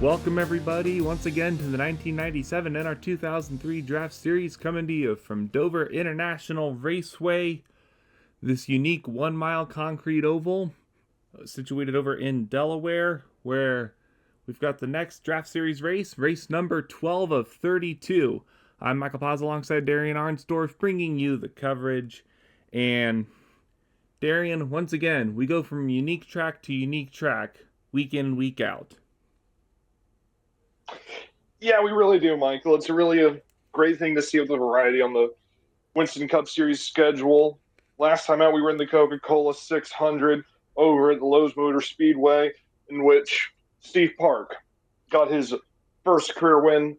Welcome everybody once again to the 1997 NR2003 Draft Series, coming to you from Dover International Raceway, this unique 1 mile concrete oval situated over in Delaware, where we've got the next Draft Series race number 12 of 32. I'm Michael Paz alongside Darien Arnsdorff, bringing you the coverage. And Darien, once again, we go from unique track to unique track, week in, week out. Yeah, we really do, Michael. It's really a great thing to see with the variety on the Winston Cup Series schedule. Last time out, we were in the Coca-Cola 600 over at the Lowe's Motor Speedway, in which Steve Park got his first career win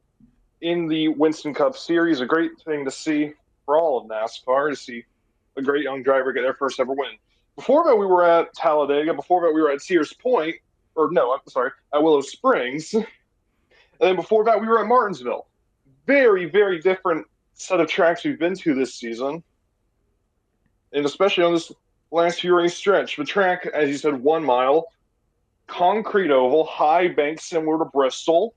in the Winston Cup Series. A great thing to see for all of NASCAR, to see a great young driver get their first ever win. Before that, we were at Talladega. Before that, we were at Sears Point. At Willow Springs. And then before that, we were at Martinsville. Very, very different set of tracks we've been to this season. And especially on this last few race stretch. The track, as you said, 1 mile, concrete oval, high bank similar to Bristol.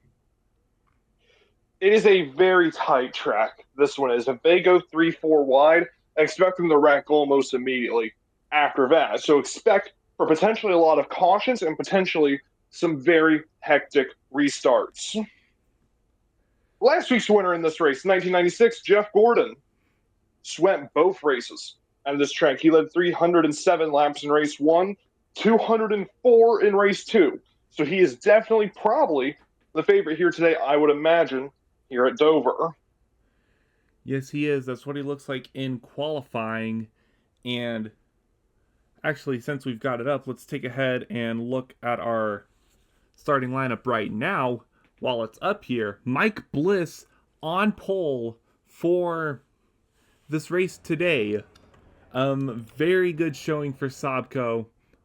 It is a very tight track, this one is. If they go 3-4 wide, expect them to wreck almost immediately after that. So expect for potentially a lot of cautions and potentially some very hectic restarts. Last week's winner in this race, 1996, Jeff Gordon, swept both races at this track. He led 307 laps in race 1, 204 in race 2. So he is definitely probably the favorite here today, I would imagine, here at Dover. Yes, he is. That's what he looks like in qualifying. And actually, since we've got it up, let's take ahead and look at our starting lineup right now. While it's up here, Mike Bliss on pole for this race today. Very good showing for Sabco,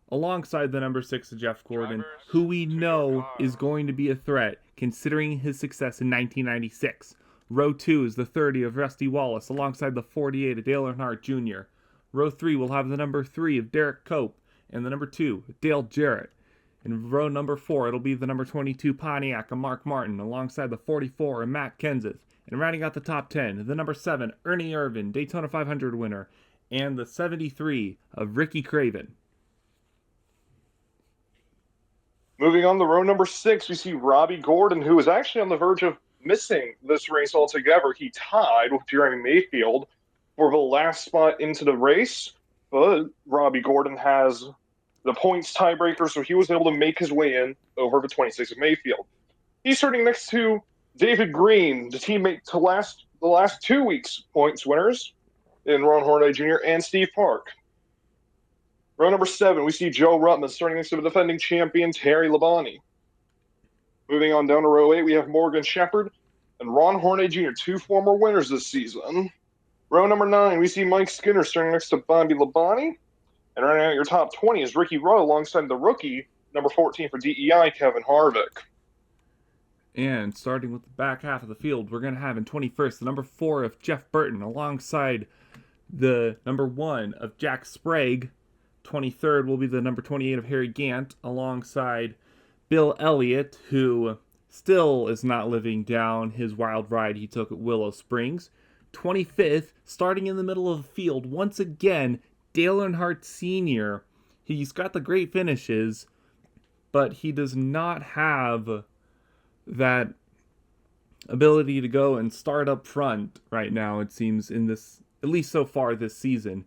alongside the number 6 of Jeff Gordon, who we know is going to be a threat considering his success in 1996. Row 2 is the 30 of Rusty Wallace, alongside the 48 of Dale Earnhardt Jr. Row 3 will have the number 3 of Derek Cope and the number 2, Dale Jarrett. In row number 4, it'll be the number 22 Pontiac of Mark Martin, alongside the 44 of Matt Kenseth. And rounding out the top 10, the number 7, Ernie Irvin, Daytona 500 winner, and the 73 of Ricky Craven. Moving on to row number 6, we see Robbie Gordon, who is actually on the verge of missing this race altogether. He tied with Jeremy Mayfield for the last spot into the race, but Robbie Gordon has the points tiebreaker, so he was able to make his way in over the 26 of Mayfield. He's starting next to David Green, the teammate to the last 2 weeks' points winners in Ron Hornaday Jr. and Steve Park. Row number 7, we see Joe Ruttman starting next to the defending champion Terry Labonte. Moving on down to row 8, we have Morgan Shepherd and Ron Hornaday Jr., 2 former winners this season. Row number 9, we see Mike Skinner starting next to Bobby Labonte. And running out your top 20 is Ricky Rowe alongside the rookie, number 14 for DEI, Kevin Harvick. And starting with the back half of the field, we're going to have in 21st the number 4 of Jeff Burton alongside the number 1 of Jack Sprague. 23rd will be the number 28 of Harry Gant alongside Bill Elliott, who still is not living down his wild ride he took at Willow Springs. 25th, starting in the middle of the field, once again, Dale Earnhardt Sr. He's got the great finishes, but he does not have that ability to go and start up front right now, it seems, in this, at least so far this season.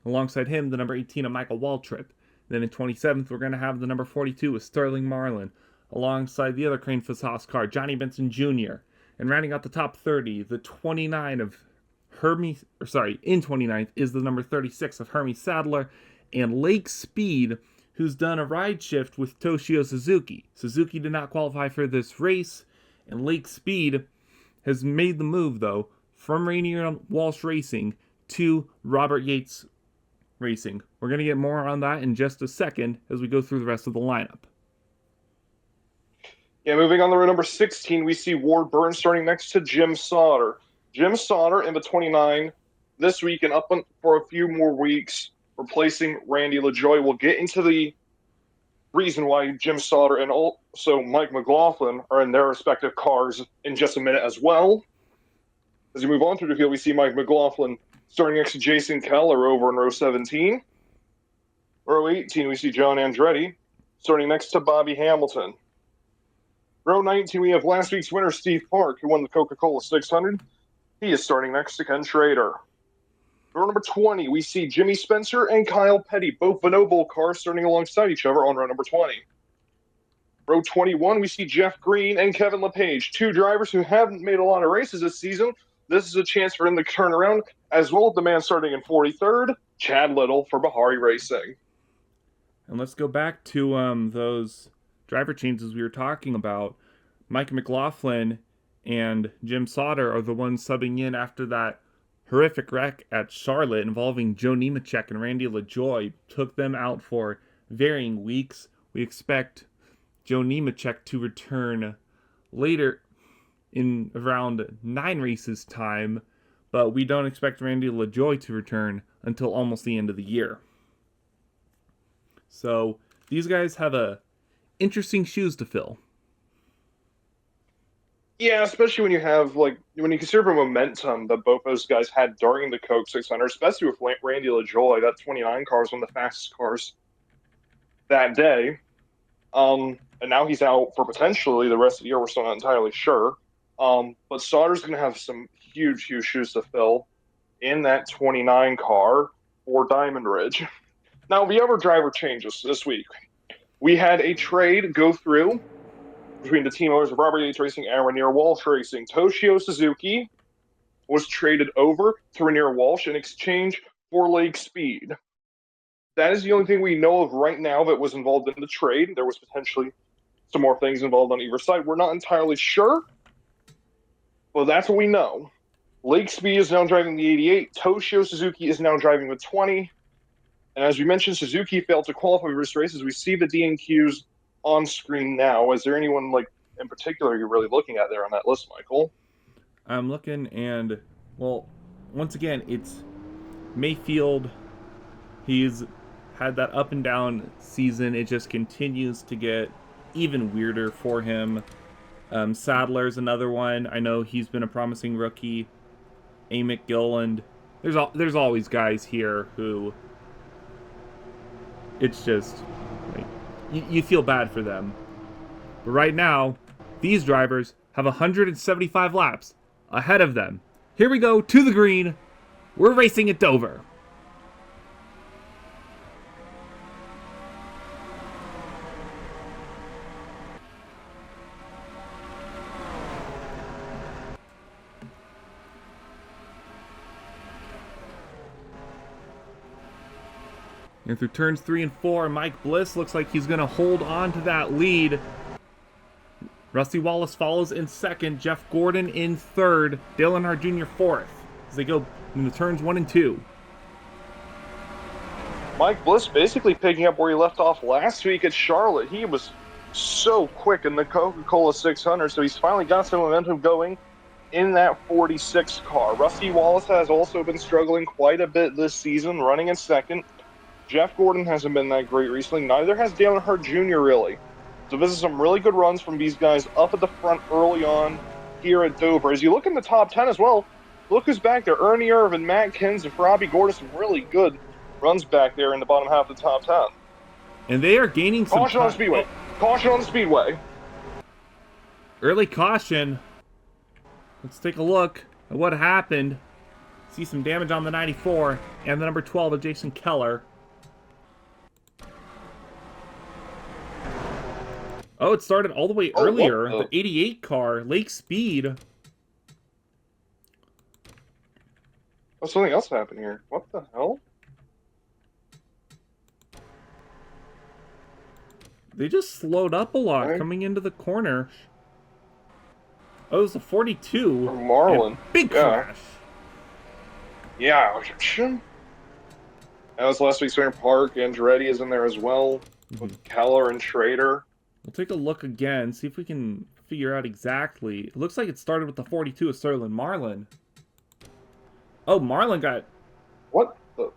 Alongside him, the number 18 of Michael Waltrip. Then in 27th, we're going to have the number 42 of Sterling Marlin, alongside the other Crane Fasas car, Johnny Benson Jr. And rounding out the top 30, the 29 of in 29th is the number 36 of Hermie Sadler, and Lake Speed, who's done a ride shift with Toshio Suzuki. Suzuki did not qualify for this race, and Lake Speed has made the move, though, from Rainier Walsh Racing to Robert Yates Racing. We're going to get more on that in just a second as we go through the rest of the lineup. Yeah, moving on to row number 16, we see Ward Burton starting next to Jim Sauter. Jim Sauter in the 29 this week and up for a few more weeks, replacing Randy LaJoie. We'll get into the reason why Jim Sauter and also Mike McLaughlin are in their respective cars in just a minute as well. As we move on through the field, we see Mike McLaughlin starting next to Jason Keller over in row 17. Row 18, we see John Andretti starting next to Bobby Hamilton. Row 19, we have last week's winner, Steve Park, who won the Coca-Cola 600. He is starting next to Ken Schrader. Row number 20, we see Jimmy Spencer and Kyle Petty, both Bonobo cars starting alongside each other on row number 20. Row 21, we see Jeff Green and Kevin LePage, two drivers who haven't made a lot of races this season. This is a chance for them to turn around, as well as the man starting in 43rd, Chad Little for Bahari Racing. And let's go back to those driver changes we were talking about. Mike McLaughlin and Jim Sauter are the ones subbing in after that horrific wreck at Charlotte involving Joe Nemechek and Randy LaJoy. Took them out for varying weeks. We expect Joe Nemechek to return later in around 9 races time, but we don't expect Randy LaJoy to return until almost the end of the year. So these guys have interesting shoes to fill. Yeah, especially when you have, when you consider the momentum that both those guys had during the Coke 600, especially with Randy LaJoy. That 29 car was one of the fastest cars that day. And now he's out for potentially the rest of the year. We're still not entirely sure. But Sauter's going to have some huge shoes to fill in that 29 car for Diamond Ridge. Now, the other driver changes this week. We had a trade go through between the team owners of Robert Yates Racing and Rainier Walsh Racing. Toshio Suzuki was traded over to Rainier Walsh in exchange for Lake Speed. That is the only thing we know of right now that was involved in the trade. There was potentially some more things involved on either side. We're not entirely sure, but that's what we know. Lake Speed is now driving the 88. Toshio Suzuki is now driving the 20. And as we mentioned, Suzuki failed to qualify for this race. As we see the DNQs on screen now, is there anyone in particular you're really looking at there on that list, Michael? I'm looking, and once again, it's Mayfield. He's had that up and down season. It just continues to get even weirder for him. Sadler's another one. I know he's been a promising rookie. Amick Gilland. There's always guys here who it's just you feel bad for them. But right now, these drivers have 175 laps ahead of them. Here we go to the green. We're racing at Dover. And through turns 3 and 4, Mike Bliss looks like he's going to hold on to that lead. Rusty Wallace follows in second. Jeff Gordon in third. Dale Earnhardt Jr. fourth as they go into turns 1 and 2. Mike Bliss basically picking up where he left off last week at Charlotte. He was so quick in the Coca-Cola 600, so he's finally got some momentum going in that 46 car. Rusty Wallace has also been struggling quite a bit this season, running in second. Jeff Gordon hasn't been that great recently. Neither has Dale Earnhardt Jr. really. So this is some really good runs from these guys up at the front early on here at Dover. As you look in the top 10 as well, look who's back there. Ernie Irvin, Matt Kins, and Robbie Gordon. Some really good runs back there in the bottom half of the top 10. And they are gaining some caution on the speedway. Caution on the speedway. Early caution. Let's take a look at what happened. See some damage on the 94 and the number 12 of Jason Keller. Oh, it started all the way earlier. The 88 car, Lake Speed. Oh, something else happened here. What the hell? They just slowed up a lot coming into the corner. Oh, it was a 42. From Marlin. Big crash. Yeah. That was last week's winner. Park. Andretti is in there as well. With Keller and Schrader. We'll take a look again, see if we can figure out exactly. It looks like it started with the 42 of Sterling Marlin. Oh, Marlin got... What the...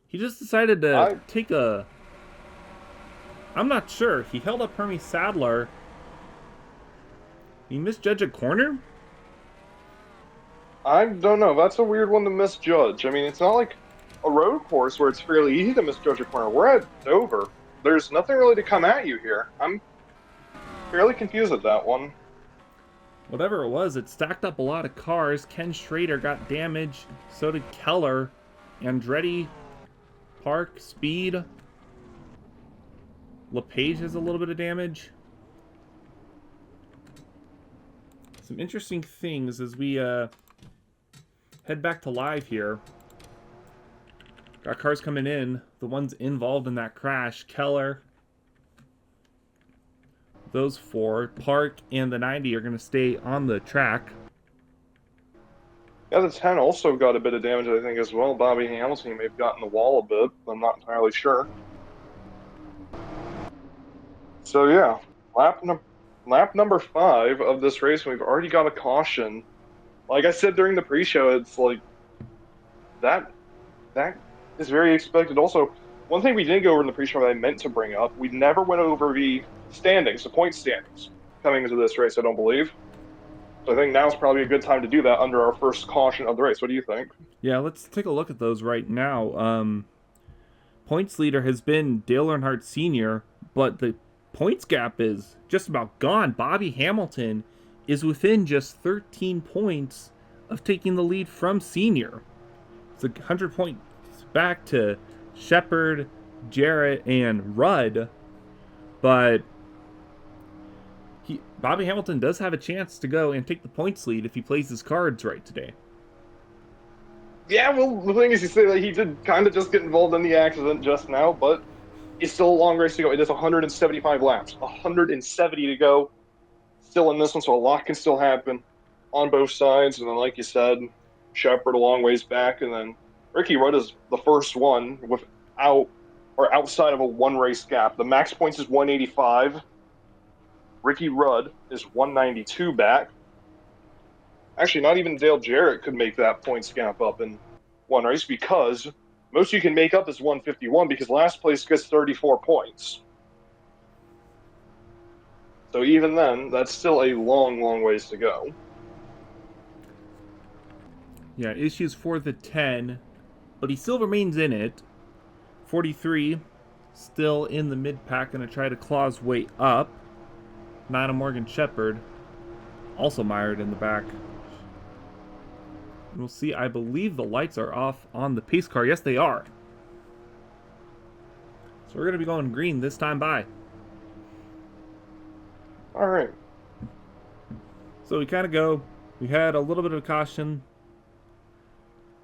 He just decided to take a I'm not sure. He held up Hermie Sadler. He misjudged a corner? I don't know. That's a weird one to misjudge. I mean, it's not like a road course where it's fairly easy to misjudge a corner. We're at Dover. There's nothing really to come at you here. I'm fairly confused at that one. Whatever it was, it stacked up a lot of cars. Ken Schrader got damaged. So did Keller. Andretti, Park, Speed. LePage has a little bit of damage. Some interesting things as we head back to live here. Got cars coming in. The ones involved in that crash. Keller. Those four. Park and the 90 are going to stay on the track. Yeah, the 10 also got a bit of damage, I think, as well. Bobby Hamilton may have gotten the wall a bit. I'm not entirely sure. So, yeah, lap number 5 of this race, and we've already got a caution. Like I said during the pre-show, it's like that is very expected. Also, one thing we didn't go over in the pre-show that I meant to bring up, we never went over the standings, the point standings, coming into this race, I don't believe. So I think now's probably a good time to do that under our first caution of the race. What do you think? Yeah, let's take a look at those right now. Points leader has been Dale Earnhardt Sr., but the points gap is just about gone. Bobby Hamilton is within just 13 points of taking the lead from Senior. It's 100 points back to Shepard, Jarrett, and Rudd, but Bobby Hamilton does have a chance to go and take the points lead if he plays his cards right today. Yeah, well, the thing is, you say that he did kind of just get involved in the accident just now, but it's still a long race to go. It is 175 laps, 170 to go. Still in this one, so a lot can still happen on both sides. And then, like you said, Shepard a long ways back, and then Ricky Rudd is the first one outside of a one race gap. The max points is 185. Ricky Rudd is 192 back. Actually, not even Dale Jarrett could make that points gap up in one race, because most you can make up is 151, because last place gets 34 points. So even then, that's still a long, long ways to go. Yeah, issues for the 10, but he still remains in it. 43, still in the mid-pack, going to try to claw his way up. Nina Morgan Shepard, also mired in the back. We'll see, I believe the lights are off on the pace car. Yes, they are. So we're going to be going green this time by. All right. So we kind of go. We had a little bit of caution.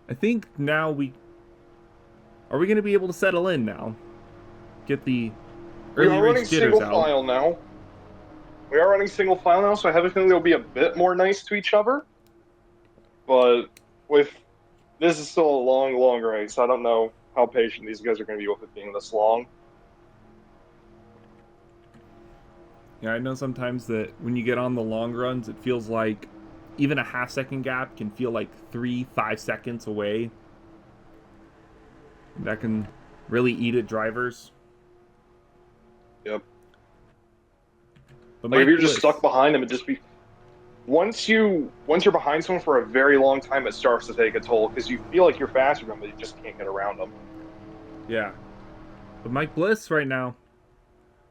I think now are we going to be able to settle in now? Get the early race jitters out. File now. We are running single file now, so I have a feeling they'll be a bit more nice to each other. But this is still a long, long race. I don't know how patient these guys are going to be with it being this long. Yeah, I know sometimes that when you get on the long runs, it feels like even a half-second gap can feel like 3-5 seconds away. That can really eat at drivers. Yep. But like if you're just stuck behind them, it just be once you're behind someone for a very long time, it starts to take a toll because you feel like you're faster than them, but you just can't get around them. Yeah. But Mike Bliss right now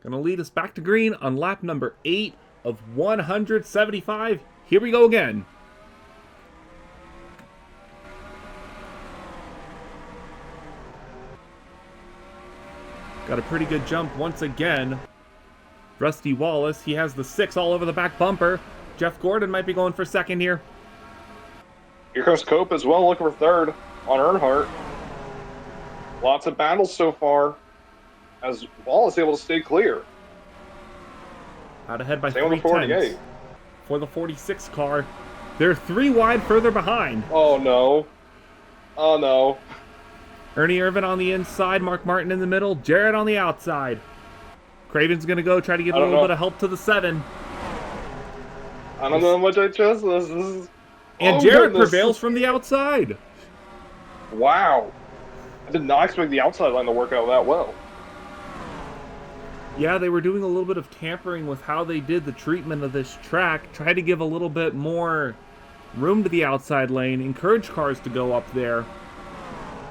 gonna lead us back to green on lap number 8 of 175. Here we go again. Got a pretty good jump once again. Rusty Wallace, he has the 6 all over the back bumper. Jeff Gordon might be going for second here. Here comes Cope as well, looking for third on Earnhardt. Lots of battles so far, as Wallace able to stay clear. Out ahead by 3 48 tenths for the 46 car. They're 3 wide further behind. Oh no. Oh no. Ernie Irvin on the inside, Mark Martin in the middle, Jarrett on the outside. Craven's going to go try to give a little bit of help to the 7. I don't know how much I trust this. And Jarrett prevails from the outside. Wow. I did not expect the outside line to work out that well. Yeah, they were doing a little bit of tampering with how they did the treatment of this track. Tried to give a little bit more room to the outside lane, encourage cars to go up there.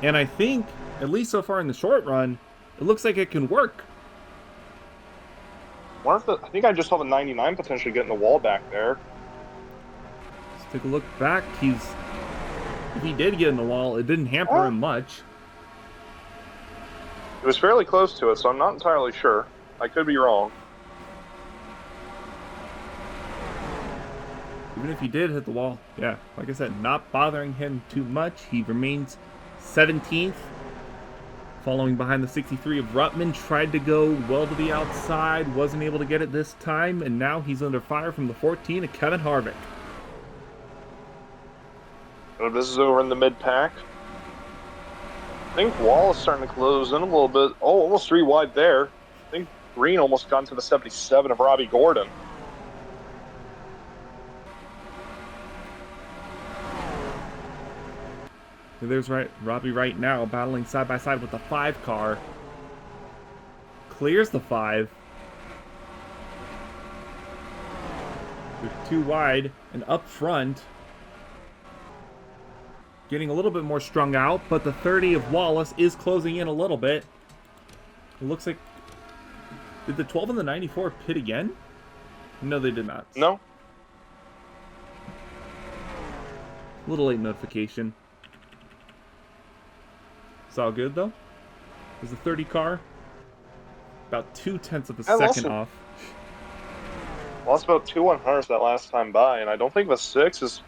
And I think, at least so far in the short run, it looks like it can work. I think I just saw the 99 potentially getting the wall back there. Let's take a look back. If he did get in the wall, it didn't hamper him much. It was fairly close to it, so I'm not entirely sure. I could be wrong. Even if he did hit the wall, yeah, like I said, not bothering him too much. He remains 17th, following behind the 63 of Ruttman. Tried to go well to the outside, wasn't able to get it this time, and now he's under fire from the 14 of Kevin Harvick. This is over in the mid-pack. I think Wall is starting to close in a little bit. Oh, almost 3 wide there. I think Green almost got into the 77 of Robbie Gordon. And there's Robbie right now battling side by side with the 5 car. Clears the 5. They're 2 wide and up front. Getting a little bit more strung out, but the 30 of Wallace is closing in a little bit. It looks like... Did the 12 and the 94 pit again? No, they did not. No. Little late notification. It's all good, though. There's the 30 car. About 0.2 of a second off. Lost about 2 100s that last time by, and I don't think the 6 is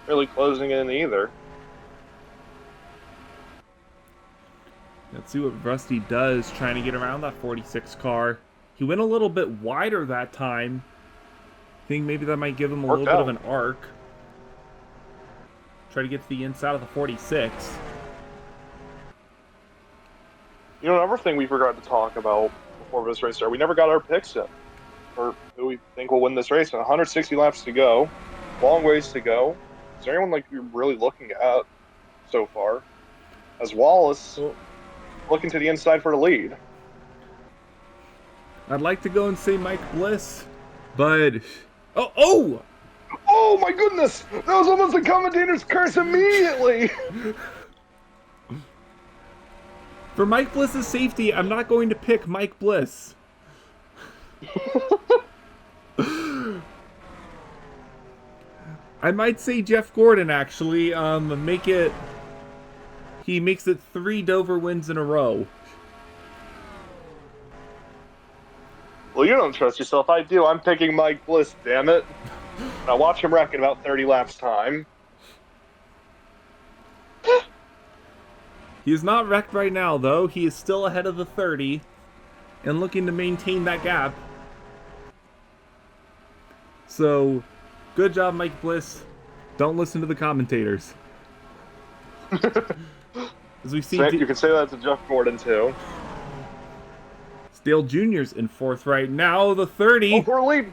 really closing in either. Let's see what Rusty does trying to get around that 46 car. He went a little bit wider that time. I think maybe that might give him a little bit of an arc. Try to get to the inside of the 46. You know, another thing we forgot to talk about before this race started, we never got our picks in for who we think will win this race. 160 laps to go, long ways to go. Is there anyone like you're really looking at so far? As Wallace looking to the inside for the lead. I'd like to go and say Mike Bliss, but oh my goodness! That was almost a commentator's curse immediately. For Mike Bliss's safety, I'm not going to pick Mike Bliss. I might say Jeff Gordon, actually. He makes it 3 Dover wins in a row. Well, you don't trust yourself. I do. I'm picking Mike Bliss, damn it. Now watch him wreck in about 30 laps time. He is not wrecked right now, though. He is still ahead of the 30 and looking to maintain that gap. So, good job, Mike Bliss. Don't listen to the commentators. As we see, you can say that to Jeff Gordon, too. Dale Jr.'s in 4th right now. The 30 Oh, for a lead.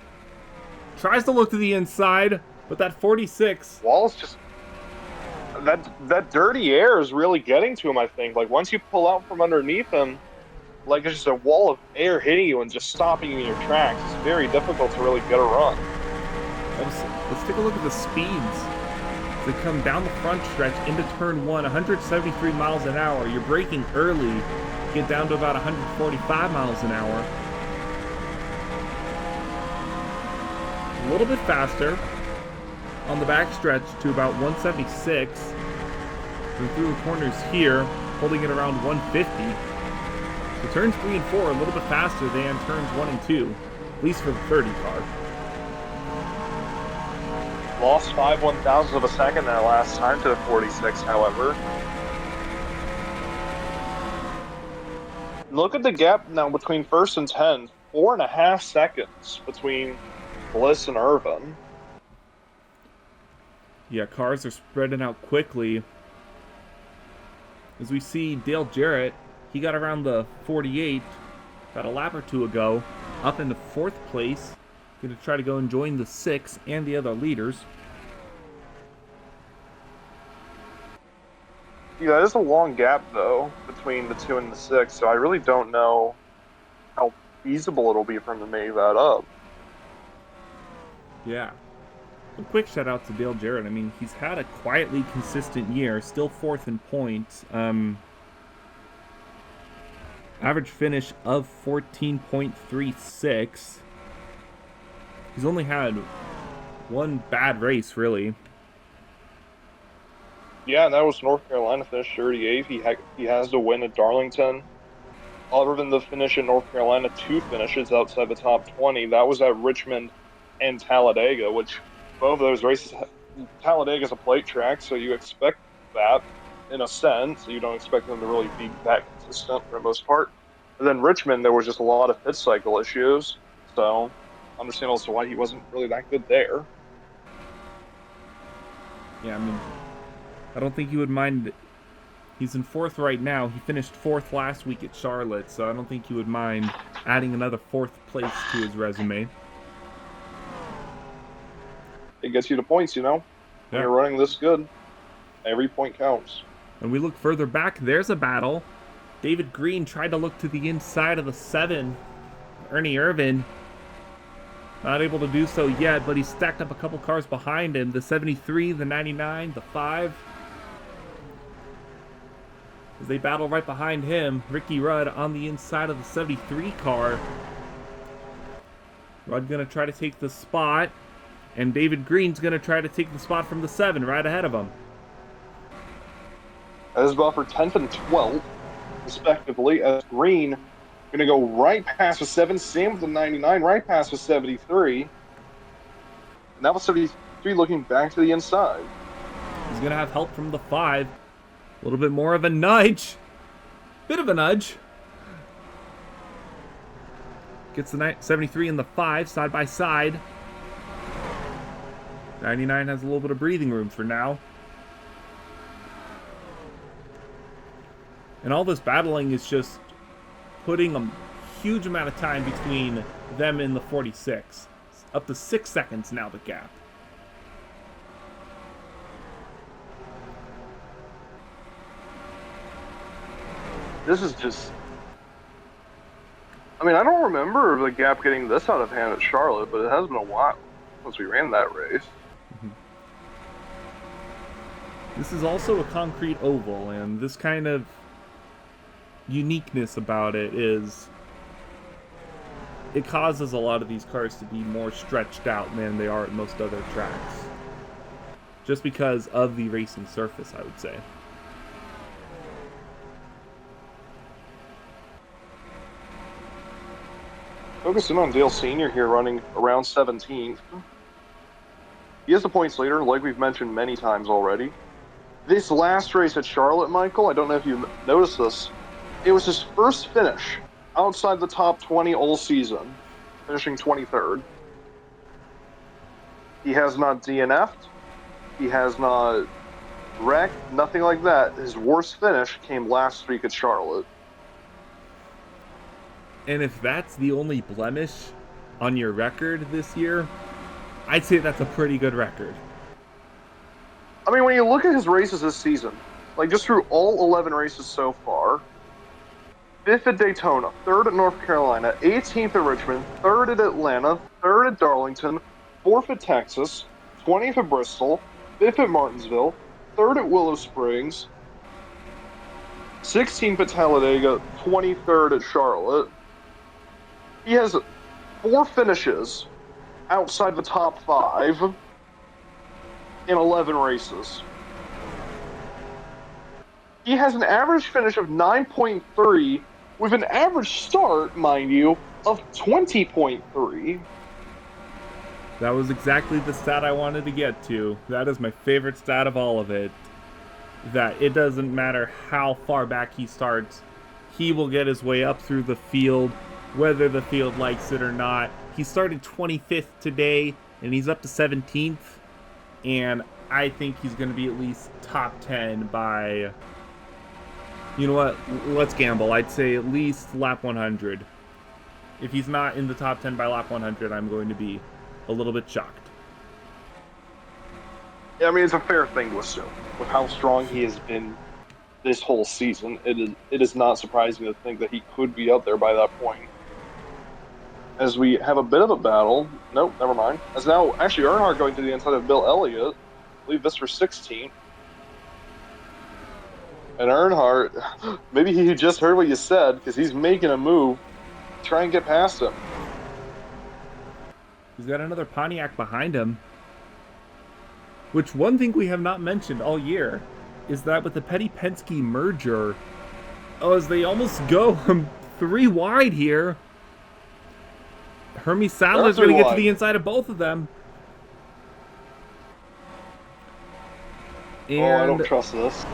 Tries to look to the inside, but that 46... Wallace just... That dirty air is really getting to him, I think. Like, once you pull out from underneath him, like, there's just a wall of air hitting you and just stopping you in your tracks. It's very difficult to really get a run. Let's take a look at the speeds. They come down the front stretch into turn 1, 173 miles an hour. You're braking early, get down to about 145 miles an hour. A little bit faster on the back stretch to about 176. And through the corners here, holding it around 150. So turns 3 and 4 are a little bit faster than turns 1 and 2, at least for the 30 car. Lost 5 1,000ths of a second that last time to the 46, however. Look at the gap now between first and 10. 4.5 seconds between Bliss and Irvin. Yeah, cars are spreading out quickly. As we see Dale Jarrett, he got around the 48 about a lap or 2 ago, up into 4th place. Going to try to go and join the 6 and the other leaders. Yeah, that is a long gap, though, between the 2 and the 6, so I really don't know how feasible it'll be for him to make that up. Yeah. A quick shout out to Dale Jarrett. I mean, he's had a quietly consistent year, still 4th in points. Average finish of 14.36. He's only had one bad race, really. Yeah, and that was North Carolina, finished 38th. He has to win at Darlington. Other than the finish in North Carolina, 2 finishes outside the top 20. That was at Richmond and Talladega, which both of those races, Talladega's a plate track, so you expect that in a sense. You don't expect them to really be that consistent for the most part. And then Richmond, there was just a lot of pit cycle issues, so understand also why he wasn't really that good there. Yeah, I mean, I don't think you would mind. He's in 4th right now. He finished 4th last week at Charlotte, so I don't think you would mind adding another 4th place to his resume. It gets you the points, you know? When you're running this good, every point counts. And we look further back, there's a battle. David Green tried to look to the inside of the 7. Ernie Irvan, not able to do so yet, but he stacked up a couple cars behind him. The 73, the 99, the 5. As they battle right behind him, Ricky Rudd on the inside of the 73 car. Rudd gonna try to take the spot, and David Green's gonna try to take the spot from the 7 right ahead of him. That is about for 10th and 12th, respectively, as Green going to go right past the 7, same with the 99, right past the 73. And that was 73 looking back to the inside. He's going to have help from the 5. A little bit more of a nudge. Bit of a nudge. Gets the 73 and the 5 side by side. 99 has a little bit of breathing room for now. And all this battling is just putting a huge amount of time between them and the 46. Up to 6 seconds now, the gap. This is just... I mean, I don't remember the gap getting this out of hand at Charlotte, but it has been a while since we ran that race. This is also a concrete oval, and this kind of uniqueness about it is it causes a lot of these cars to be more stretched out than they are at most other tracks. Just because of the racing surface, I would say. Focusing on Dale Sr. here, running around 17th. He is the points leader, like we've mentioned many times already. This last race at Charlotte, Michael, I don't know if you noticed this, it was his first finish outside the top 20 all season, finishing 23rd. He has not DNF'd. He has not wrecked, nothing like that. His worst finish came last week at Charlotte. And if that's the only blemish on your record this year, I'd say that's a pretty good record. I mean, when you look at his races this season, like just through all 11 races so far, 5th at Daytona, 3rd at North Carolina, 18th at Richmond, 3rd at Atlanta, 3rd at Darlington, 4th at Texas, 20th at Bristol, 5th at Martinsville, 3rd at Willow Springs, 16th at Talladega, 23rd at Charlotte. He has 4 finishes outside the top 5 in 11 races. He has an average finish of 9.3 with an average start, mind you, of 20.3. That was exactly the stat I wanted to get to. That is my favorite stat of all of it. That it doesn't matter how far back he starts, he will get his way up through the field, whether the field likes it or not. He started 25th today, and he's up to 17th, and I think he's going to be at least top 10 by... You know what? Let's gamble. I'd say at least lap 100. If he's not in the top 10 by lap 100, I'm going to be a little bit shocked. Yeah, I mean, it's a fair thing to assume. With how strong he has been this whole season, it is not surprising to think that he could be up there by that point. as we have a bit of a battle. Nope, never mind. As now, actually, Earnhardt going to the inside of Bill Elliott. I believe this for 16. And Earnhardt, maybe he just heard what you said because he's making a move to try and get past him. He's got another Pontiac behind him. Which one thing we have not mentioned all year is that with the Petty-Penske merger, as they almost go 3 wide here, Hermie Sadler's going to get to the inside of both of them. And I don't trust this.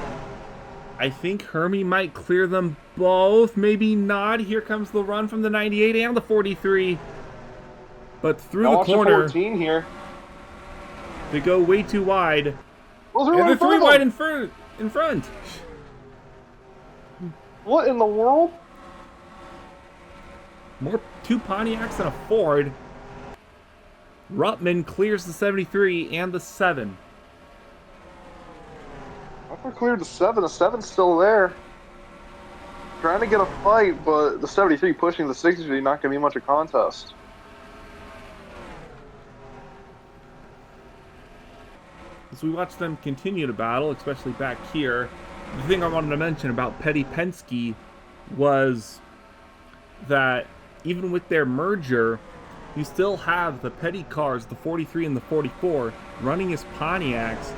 I think Hermie might clear them both. Maybe not. Here comes the run from the 98 and the 43. But through the corner, 14 here. They go way too wide. Well, and they're 3 wide in front. What in the world? More 2 Pontiacs and a Ford. Ruttman clears the 73 and the 7. I cleared the 7. The 7's still there. Trying to get a fight, but the 73 pushing the 63, not going to be much of a contest. As we watch them continue to battle, especially back here, the thing I wanted to mention about Petty-Penske was that even with their merger, you still have the Petty cars, the 43 and the 44, running as Pontiacs.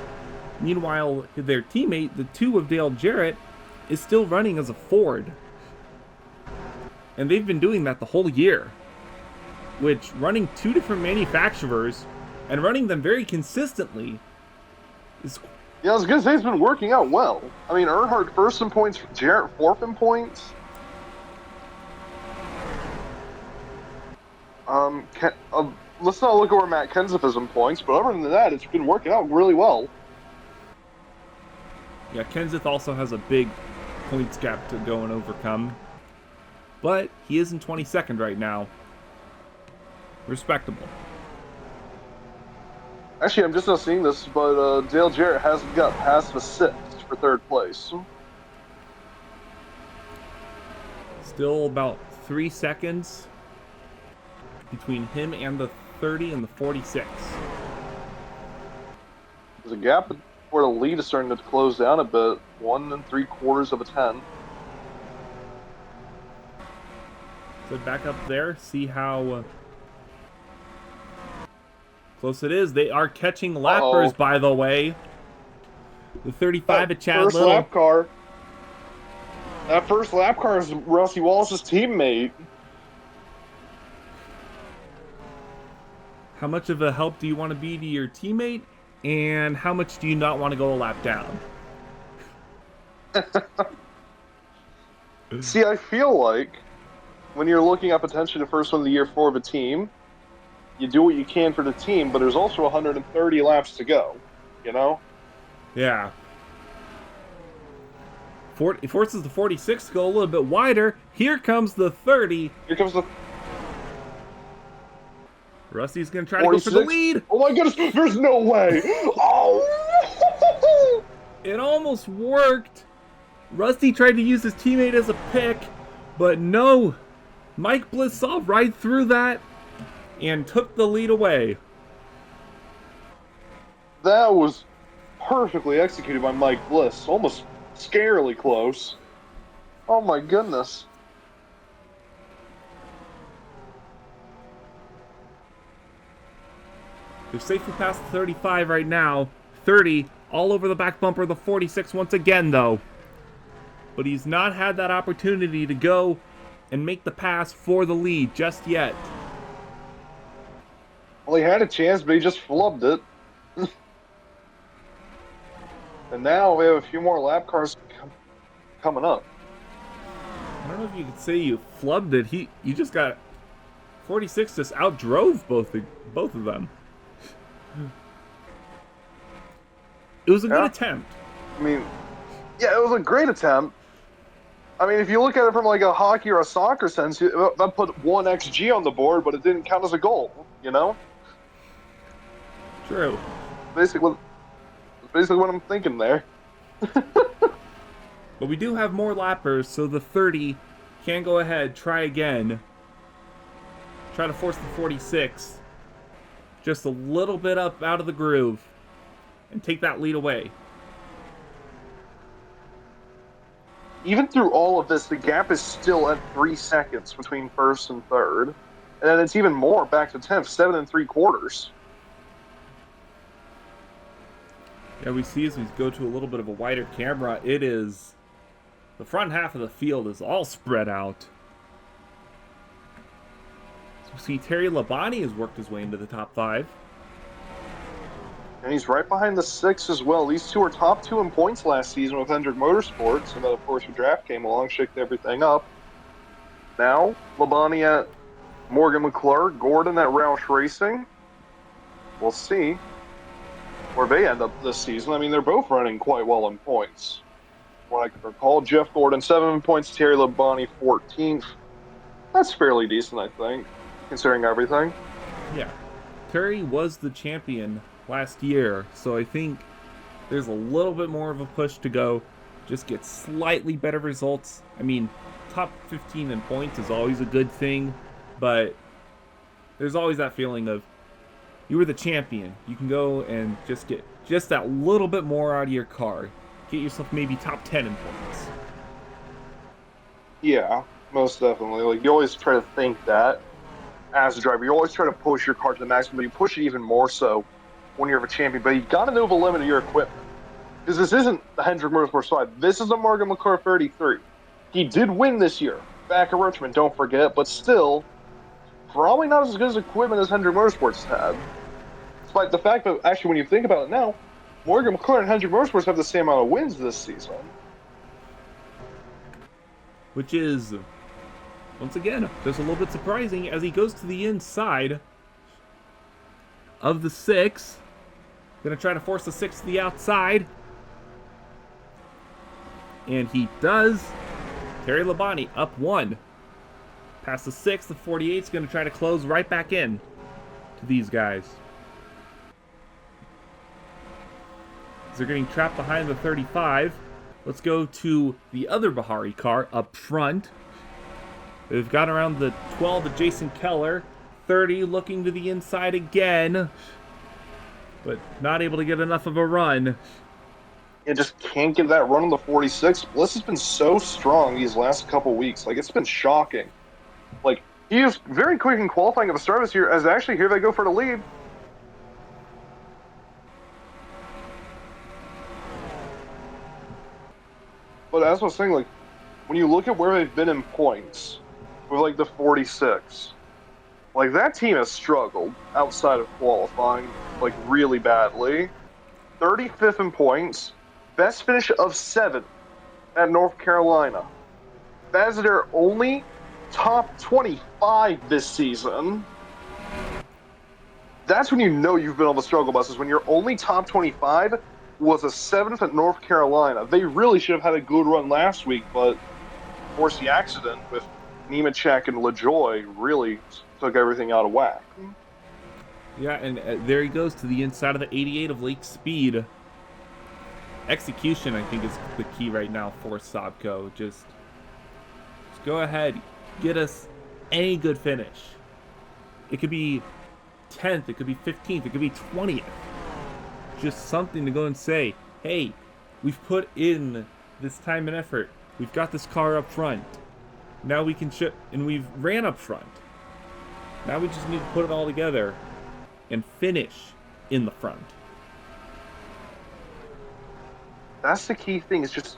Meanwhile, their teammate, the 2 of Dale Jarrett, is still running as a Ford. And they've been doing that the whole year. Which, running 2 different manufacturers, and running them very consistently, is... Yeah, I was going to say it's been working out well. I mean, Earnhardt first in points, Jarrett fourth in points. Let's not look at where Matt Kenseth is in points, but other than that, it's been working out really well. Yeah, Kenseth also has a big points gap to go and overcome. But he is in 22nd right now. Respectable. Actually, I'm just not seeing this, but Dale Jarrett hasn't got past the 6th for 3rd place. Still about 3 seconds between him and the 30 and the 46. There's a gap where the lead is starting to close down a bit. 1 3/4 of a 10. So back up there, see how close it is. They are catching lappers, by the way. The 35 at Chad first Little. Lap car. That first lap car is Rusty Wallace's teammate. How much of a help do you want to be to your teammate? And how much do you not want to go a lap down? See, I feel like when you're looking at potentially the first one of the year for a team, you do what you can for the team, but there's also 130 laps to go, you know? Yeah. It forces the 46 to go a little bit wider. Here comes the 30. Here comes the... Rusty's going to try to go for the lead. Oh my goodness, there's no way. Oh! It almost worked. Rusty tried to use his teammate as a pick, but no. Mike Bliss saw right through that and took the lead away. That was perfectly executed by Mike Bliss. Almost scarily close. Oh my goodness. They're safely past the 35 right now. 30 all over the back bumper of the 46 once again, though. But he's not had that opportunity to go and make the pass for the lead just yet. Well, he had a chance, but he just flubbed it. And now we have a few more lap cars coming up. I don't know if you could say you flubbed it. You just got 46 just outdrove both of them. It was a good attempt. I mean, yeah, it was a great attempt. I mean, if you look at it from like a hockey or a soccer sense, that put 1 XG on the board, but it didn't count as a goal, you know? True. Basically what I'm thinking there. But we do have more lappers, so the 30 can go ahead, try again. Try to force the 46 just a little bit up out of the groove and take that lead away. Even through all of this, the gap is still at 3 seconds between first and third. And then it's even more back to 10th, 7 3/4. Yeah, we see as we go to a little bit of a wider camera, it is the front half of the field is all spread out. So we see Terry Labonte has worked his way into the top 5. And he's right behind the 6 as well. These two were top 2 in points last season with Hendrick Motorsports. And then, of course, the draft came along, shook everything up. Now, Labonte at Morgan McClure, Gordon at Roush Racing. We'll see where they end up this season. I mean, they're both running quite well in points. What I can recall, Jeff Gordon, 7 points, Terry Labonte, 14th. That's fairly decent, I think, considering everything. Yeah. Terry was the champion last year, so I think there's a little bit more of a push to go. Just get slightly better results. I mean, top 15 in points is always a good thing, but there's always that feeling of you were the champion. You can go and just get just that little bit more out of your car. Get yourself maybe top 10 in points. Yeah, most definitely. Like, you always try to think that as a driver. You always try to push your car to the maximum, but you push it even more so when you're a champion. But you got to know the limit of your equipment. Because this isn't the Hendrick Motorsports 5. This is a Morgan McClure 33. He did win this year back at Richmond, don't forget, but still, probably not as good as equipment as Hendrick Motorsports had. Despite the fact that, actually, when you think about it now, Morgan McClure and Hendrick Motorsports have the same amount of wins this season. Which is, once again, just a little bit surprising as he goes to the inside of the 6. Gonna try to force the 6 to the outside. And he does. Terry Labonte up 1. Past the 6, the 48's gonna try to close right back in to these guys. They're getting trapped behind the 35. Let's go to the other Bahari car up front. They've got around the 12 of Jason Keller. 30 looking to the inside again, but not able to get enough of a run. You just can't get that run on the 46. Bliss has been so strong these last couple weeks. Like, it's been shocking. Like, he is very quick in qualifying at the start of this year, as actually here they go for the lead. But as I was saying, like, when you look at where they've been in points, with, like, the 46, like, that team has struggled outside of qualifying, like, really badly. 35th in points, best finish of 7 at North Carolina. That is their only top 25 this season. That's when you know you've been on the struggle buses, when your only top 25 was a 7th at North Carolina. They really should have had a good run last week, but of course the accident with Nemechek and LaJoy really took everything out of whack. Yeah, and there he goes to the inside of the 88 of Lake Speed. Execution, I think, is the key right now for Sobco. Just go ahead, get us any good finish. It could be 10th, it could be 15th, it could be 20th. Just something to go and say, hey, we've put in this time and effort. We've got this car up front. Now we can ship, and we've ran up front. Now we just need to put it all together and finish in the front. That's the key thing, is just,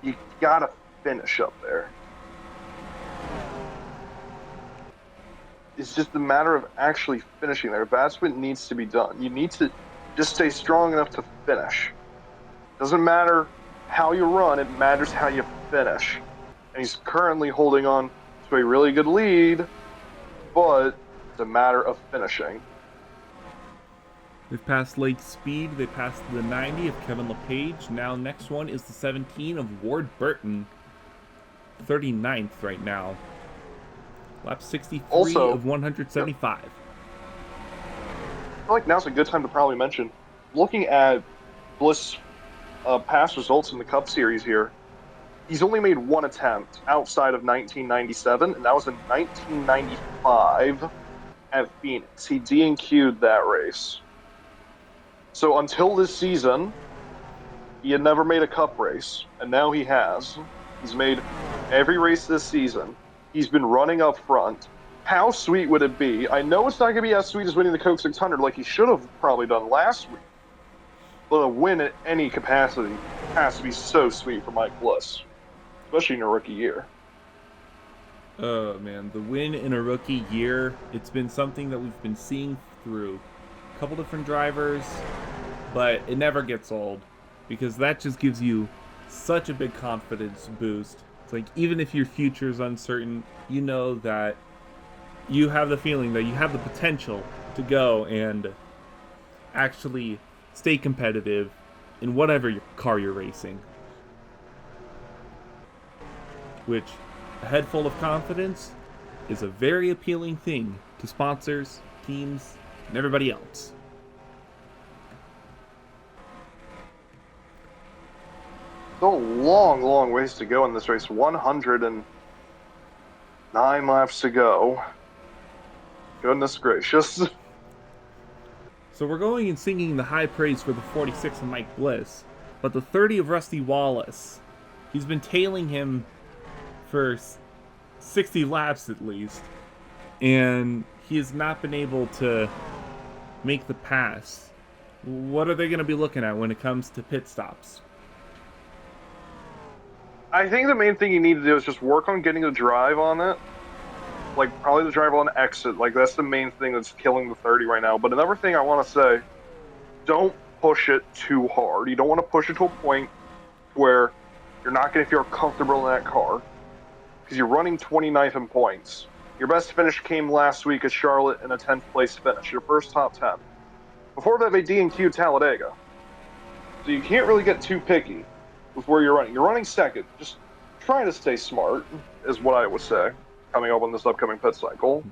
you gotta finish up there. It's just a matter of actually finishing there. That's what needs to be done. You need to just stay strong enough to finish. Doesn't matter how you run, it matters how you finish. And he's currently holding on to a really good lead, but it's a matter of finishing. They've passed Lake Speed, they passed the 90 of Kevin LePage. Now next one is the 17 of Ward Burton. 39th right now. Lap 63 also, of 175. I feel like now's a good time to probably mention, looking at Bliss' past results in the Cup Series here, he's only made one attempt outside of 1997, and that was in 1995. at Phoenix. He DNQ'd that race. So until this season, he had never made a cup race, and now he has. He's made every race this season. He's been running up front. How sweet would it be? I know it's not going to be as sweet as winning the Coke 600 like he should have probably done last week. But a win at any capacity has to be so sweet for Mike Bliss, especially in a rookie year. Oh man, the win in a rookie year, it's been something that we've been seeing through a couple different drivers, but it never gets old because that just gives you such a big confidence boost. It's like even if your future is uncertain, you know that you have the feeling that you have the potential to go and actually stay competitive in whatever car you're racing. Which, a head full of confidence is a very appealing thing to sponsors, teams, and everybody else. Still a long, long ways to go in this race. 109 laps to go. Goodness gracious. So we're going and singing the high praise for the 46 of Mike Bliss, but the 30 of Rusty Wallace, he's been tailing him for 60 laps at least, and he has not been able to make the pass. What are they going to be looking at when it comes to pit stops? I think the main thing you need to do is just work on getting a drive on it. Like, probably the drive on exit. Like, that's the main thing that's killing the 30 right now. But another thing I want to say, don't push it too hard. You don't want to push it to a point where you're not going to feel comfortable in that car. Because you're running 29th in points. Your best finish came last week at Charlotte in a 10th place finish. Your first top 10. Before that, they DNQ'd Talladega. So you can't really get too picky with where you're running. You're running second. Just try to stay smart, is what I would say, coming up on this upcoming pit cycle.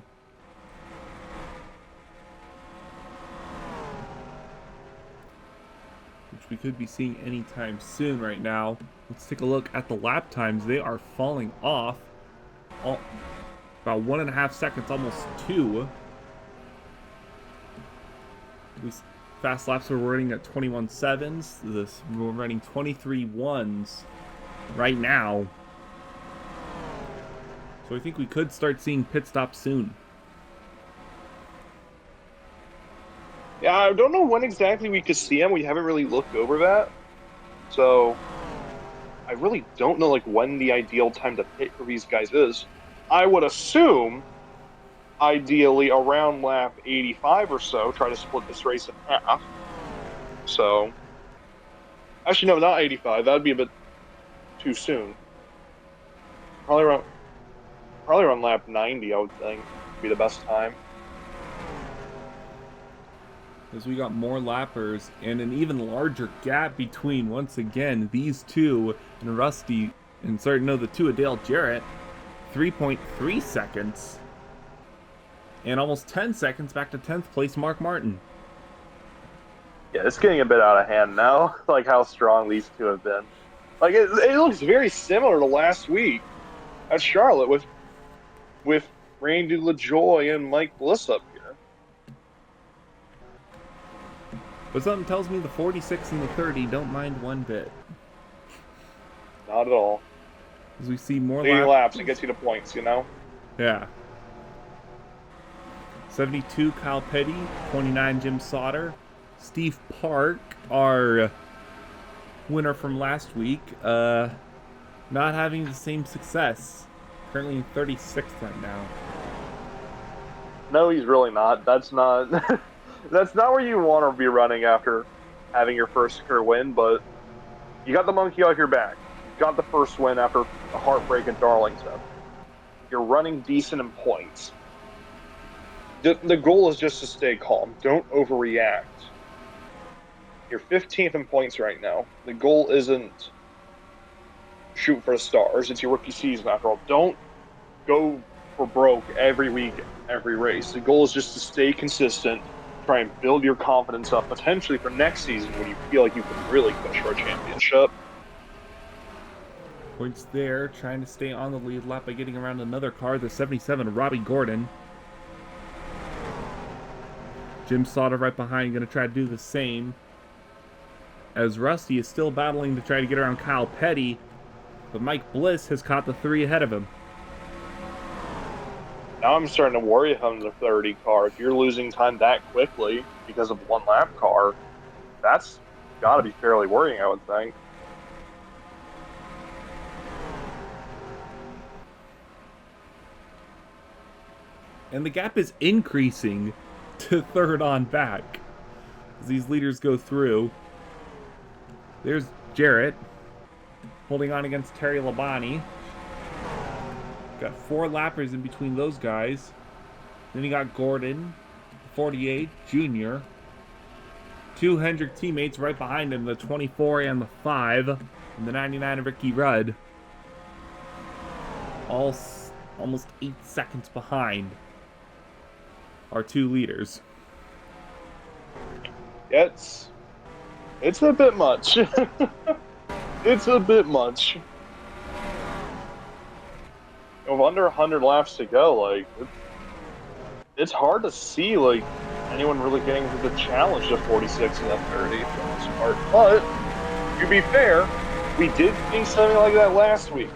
Which we could be seeing anytime soon right now. Let's take a look at the lap times. They are falling off. About 1.5 seconds, almost 2. These fast laps are running at 21.7s. We're running 23.1s right now. So I think we could start seeing pit stops soon. Yeah, I don't know when exactly we could see them. We haven't really looked over that. So I really don't know when the ideal time to pit for these guys is. I would assume, ideally, around lap 85 or so, try to split this race in half. So, actually, no, not 85. That would be a bit too soon. Probably around lap 90, I would think, would be the best time. As we got more lappers and an even larger gap between, once again, these two and Rusty, and the two of Dale Jarrett, 3.3 seconds. And almost 10 seconds back to 10th place Mark Martin. Yeah, it's getting a bit out of hand now, how strong these two have been. It looks very similar to last week at Charlotte with Randy LaJoy and Mike Bliss up here. But something tells me the 46 and the 30 don't mind one bit. Not at all. As we see more laps, it gets you to points, Yeah. 72, Kyle Petty. 29, Jim Sauter. Steve Park, our winner from last week, not having the same success. Currently in 36th right now. No, he's really not. That's not that's not where you want to be running after having your first career win, but you got the monkey off your back. You got the first win after a heartbreak at Darlington. You're running decent in points. The goal is just to stay calm. Don't overreact. You're 15th in points right now. The goal isn't shoot for the stars. It's your rookie season after all. Don't go for broke every week, every race. The goal is just to stay consistent, try and build your confidence up, potentially for next season when you feel like you can really push for a championship. Points there, trying to stay on the lead lap by getting around another car, the 77, Robbie Gordon. Jim Sauter right behind, going to try to do the same. As Rusty is still battling to try to get around Kyle Petty, but Mike Bliss has caught the 3 ahead of him. Now I'm starting to worry on the 30 car. If you're losing time that quickly because of one lap car, that's got to be fairly worrying, I would think. And the gap is increasing to 3rd on back as these leaders go through. There's Jarrett holding on against Terry Labonte. Got 4 lappers in between those guys. Then you got Gordon, 48, Junior. 2 Hendrick teammates right behind him, the 24 and the 5, and the 99 of Ricky Rudd. All almost 8 seconds behind our 2 leaders. It's a bit much. It's a bit much. With under 100 laps to go, like, it's hard to see, like, anyone really getting into the challenge of 46 and 30 for the most part. But, to be fair, we did see something like that last week.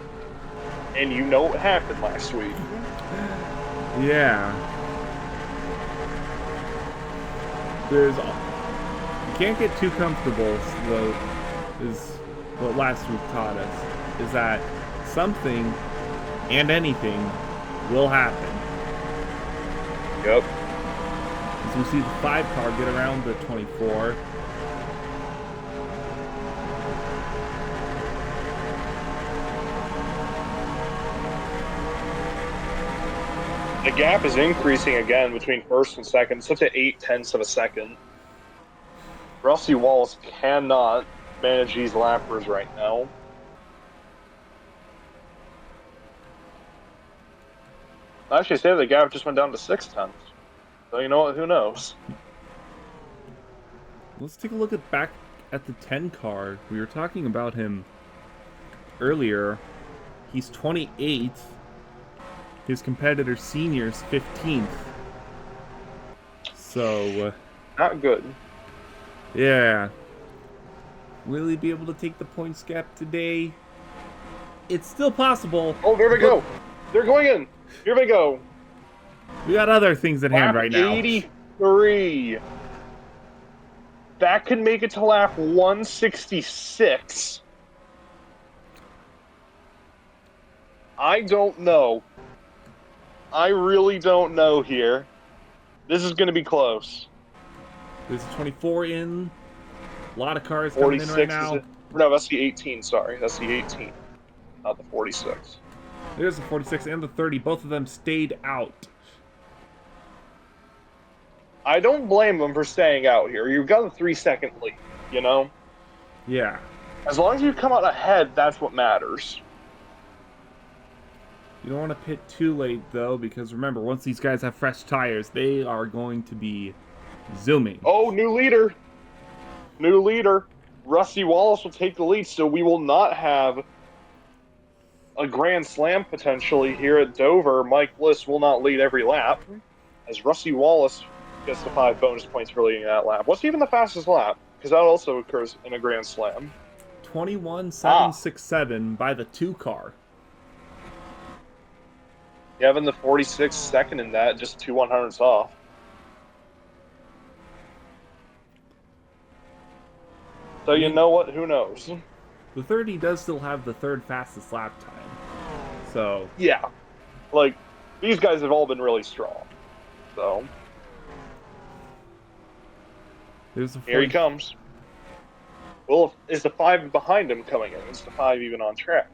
And you know what happened last week. Yeah. You can't get too comfortable, though, is what last week taught us, is that something and anything will happen. Yep. As we see the 5 car get around the 24. The gap is increasing again between first and second. It's up to 0.8 of a second. Rusty Wallace cannot manage these lappers right now. Actually, say the gap just went down to 0.6. So you know what? Who knows? Let's take a look back at the 10 car. We were talking about him earlier. He's 28th. His competitor senior's 15th. So not good. Yeah. Will he be able to take the points gap today? It's still possible. Oh, there they go. They're going in. Here they go. We got other things at hand right now. 83. That could make it to lap 166. I don't know. I really don't know here. This is going to be close. There's a 24 in. A lot of cars coming in right now. No, that's the 18, sorry. That's the 18, not the 46. There's the 46 and the 30. Both of them stayed out. I don't blame them for staying out here. You've got a 3-second lead, you know? Yeah. As long as you come out ahead, that's what matters. You don't want to pit too late, though, because remember, once these guys have fresh tires, they are going to be zooming. Oh, new leader. New leader. Rusty Wallace will take the lead, so we will not have a Grand Slam potentially here at Dover. Mike Bliss will not lead every lap, as Rusty Wallace gets the 5 bonus points for leading that lap. What's even the fastest lap? Because that also occurs in a Grand Slam. 21.767 by the 2 car. Having the 46 second in that, just 2 100ths off. So you know what? Who knows? The 30 does still have the 3rd fastest lap time. So yeah, like these guys have all been really strong. So there's here he comes. Well, is the 5 behind him coming in? Is the 5 even on track?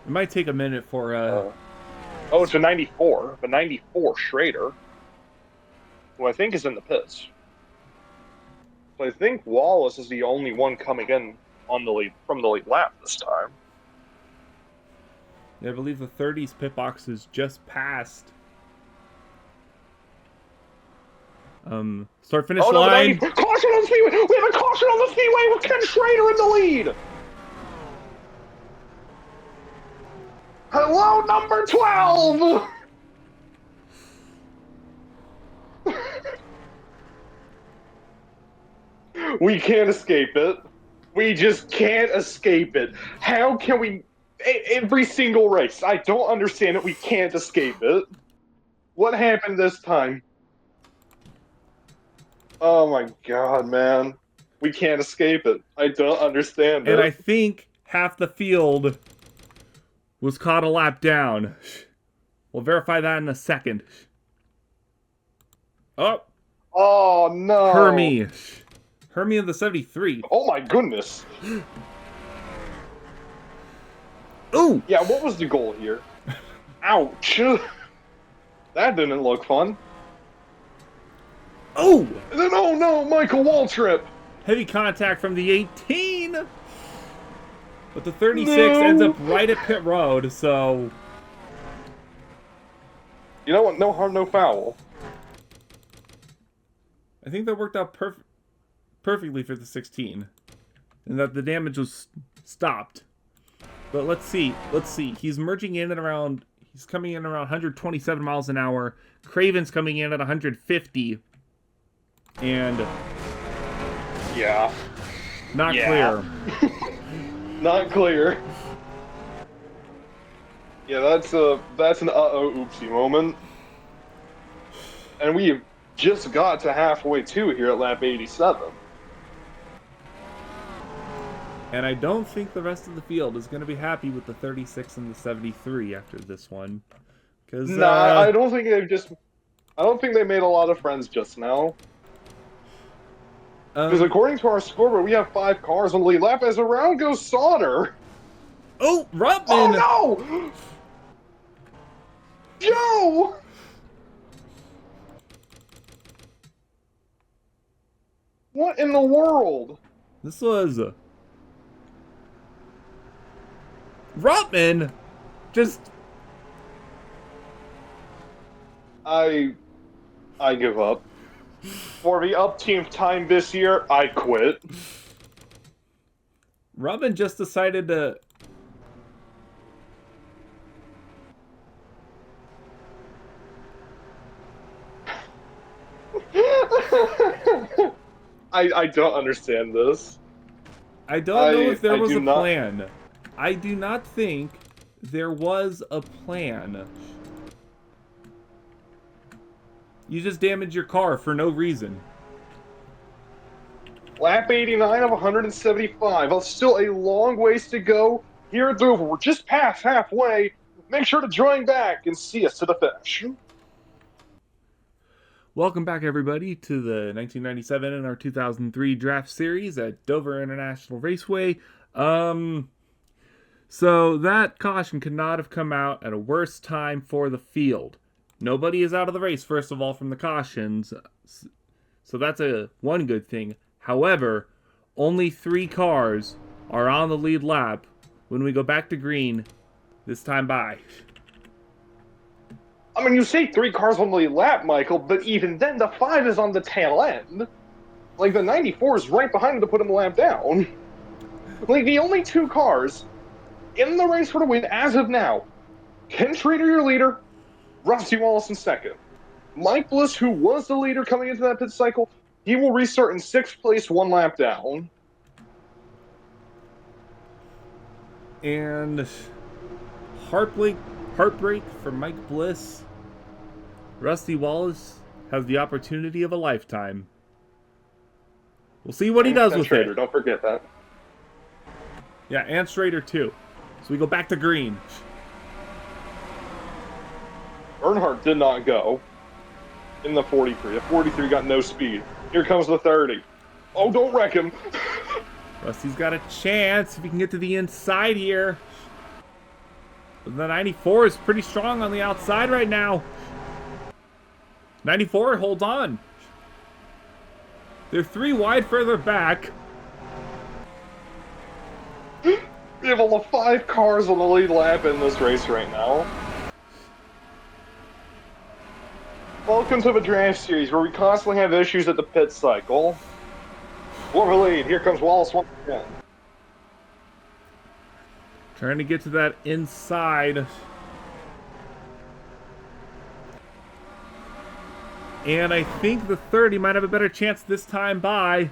It might take a minute for oh, it's a 94, but 94 Schrader, who I think is in the pits. So I think Wallace is the only one coming in on the lead from the lead lap this time. I believe the 30's pit box is just past. Start finish line. Caution on the speedway! We have a caution on the speedway with Ken Schrader in the lead. Hello, number 12! We can't escape it. We just can't escape it. How can we... Every single race. I don't understand it. We can't escape it. What happened this time? Oh my god, man. We can't escape it. I don't understand it. And I think half the field was caught a lap down. We'll verify that in a second. Oh! Oh, no. Hermie of the 73. Oh my goodness. Ooh! Yeah, what was the goal here? Ouch. That didn't look fun. Oh! And then, oh no, Michael Waltrip. Heavy contact from the 18. But the 36 ends up right at pit road, so... You know what? No harm, no foul. I think that worked out perfectly for the 16. And that the damage was stopped. But let's see. He's merging in at around... He's coming in around 127 miles an hour. Craven's coming in at 150. And... Yeah. Not clear. Not clear. Yeah, that's an uh-oh oopsie moment. And we just got to halfway to here at lap 87. And I don't think the rest of the field is going to be happy with the 36 and the 73 after this one. Cause, nah, I don't think they made a lot of friends just now. Because according to our scoreboard, we have 5 cars on the lead lap as around goes Sauter. Oh, Ruttman! Oh no! Joe! What in the world? This was... Ruttman! Just... I give up. For the up-team time this year, I quit. Ruttman just decided to... I don't understand this. I don't know if there was a plan. I do not think there was a plan. You just damaged your car for no reason. Lap 89 of 175. Well, still a long ways to go here at Dover. We're just past halfway. Make sure to join back and see us to the finish. Welcome back, everybody, to the 1997 and our 2003 draft series at Dover International Raceway. So that caution could not have come out at a worse time for the field. Nobody is out of the race, first of all, from the cautions. So that's one good thing. However, only 3 cars are on the lead lap when we go back to green this time by. I mean, you say 3 cars on the lead lap, Michael, but even then, the 5 is on the tail end. Like, the 94 is right behind him to put him the lap down. Like, the only 2 cars in the race for the win as of now, Ken Schrader, your leader, Rusty Wallace in second. Mike Bliss, who was the leader coming into that pit cycle, he will restart in 6th place, 1 lap down. And heartbreak for Mike Bliss. Rusty Wallace has the opportunity of a lifetime. We'll see what he does with Schrader, it. don't forget that. Yeah, and Schrader too. So we go back to green. Earnhardt did not go in the 43. The 43 got no speed. Here comes the 30. Oh, don't wreck him. Rusty's got a chance if he can get to the inside here. But the 94 is pretty strong on the outside right now. 94 holds on. They're 3 wide further back. We have all the 5 cars on the lead lap in this race right now. Welcome to the draft series, where we constantly have issues at the pit cycle. For the lead, here comes Wallace once again. Trying to get to that inside. And I think the 30 might have a better chance this time by.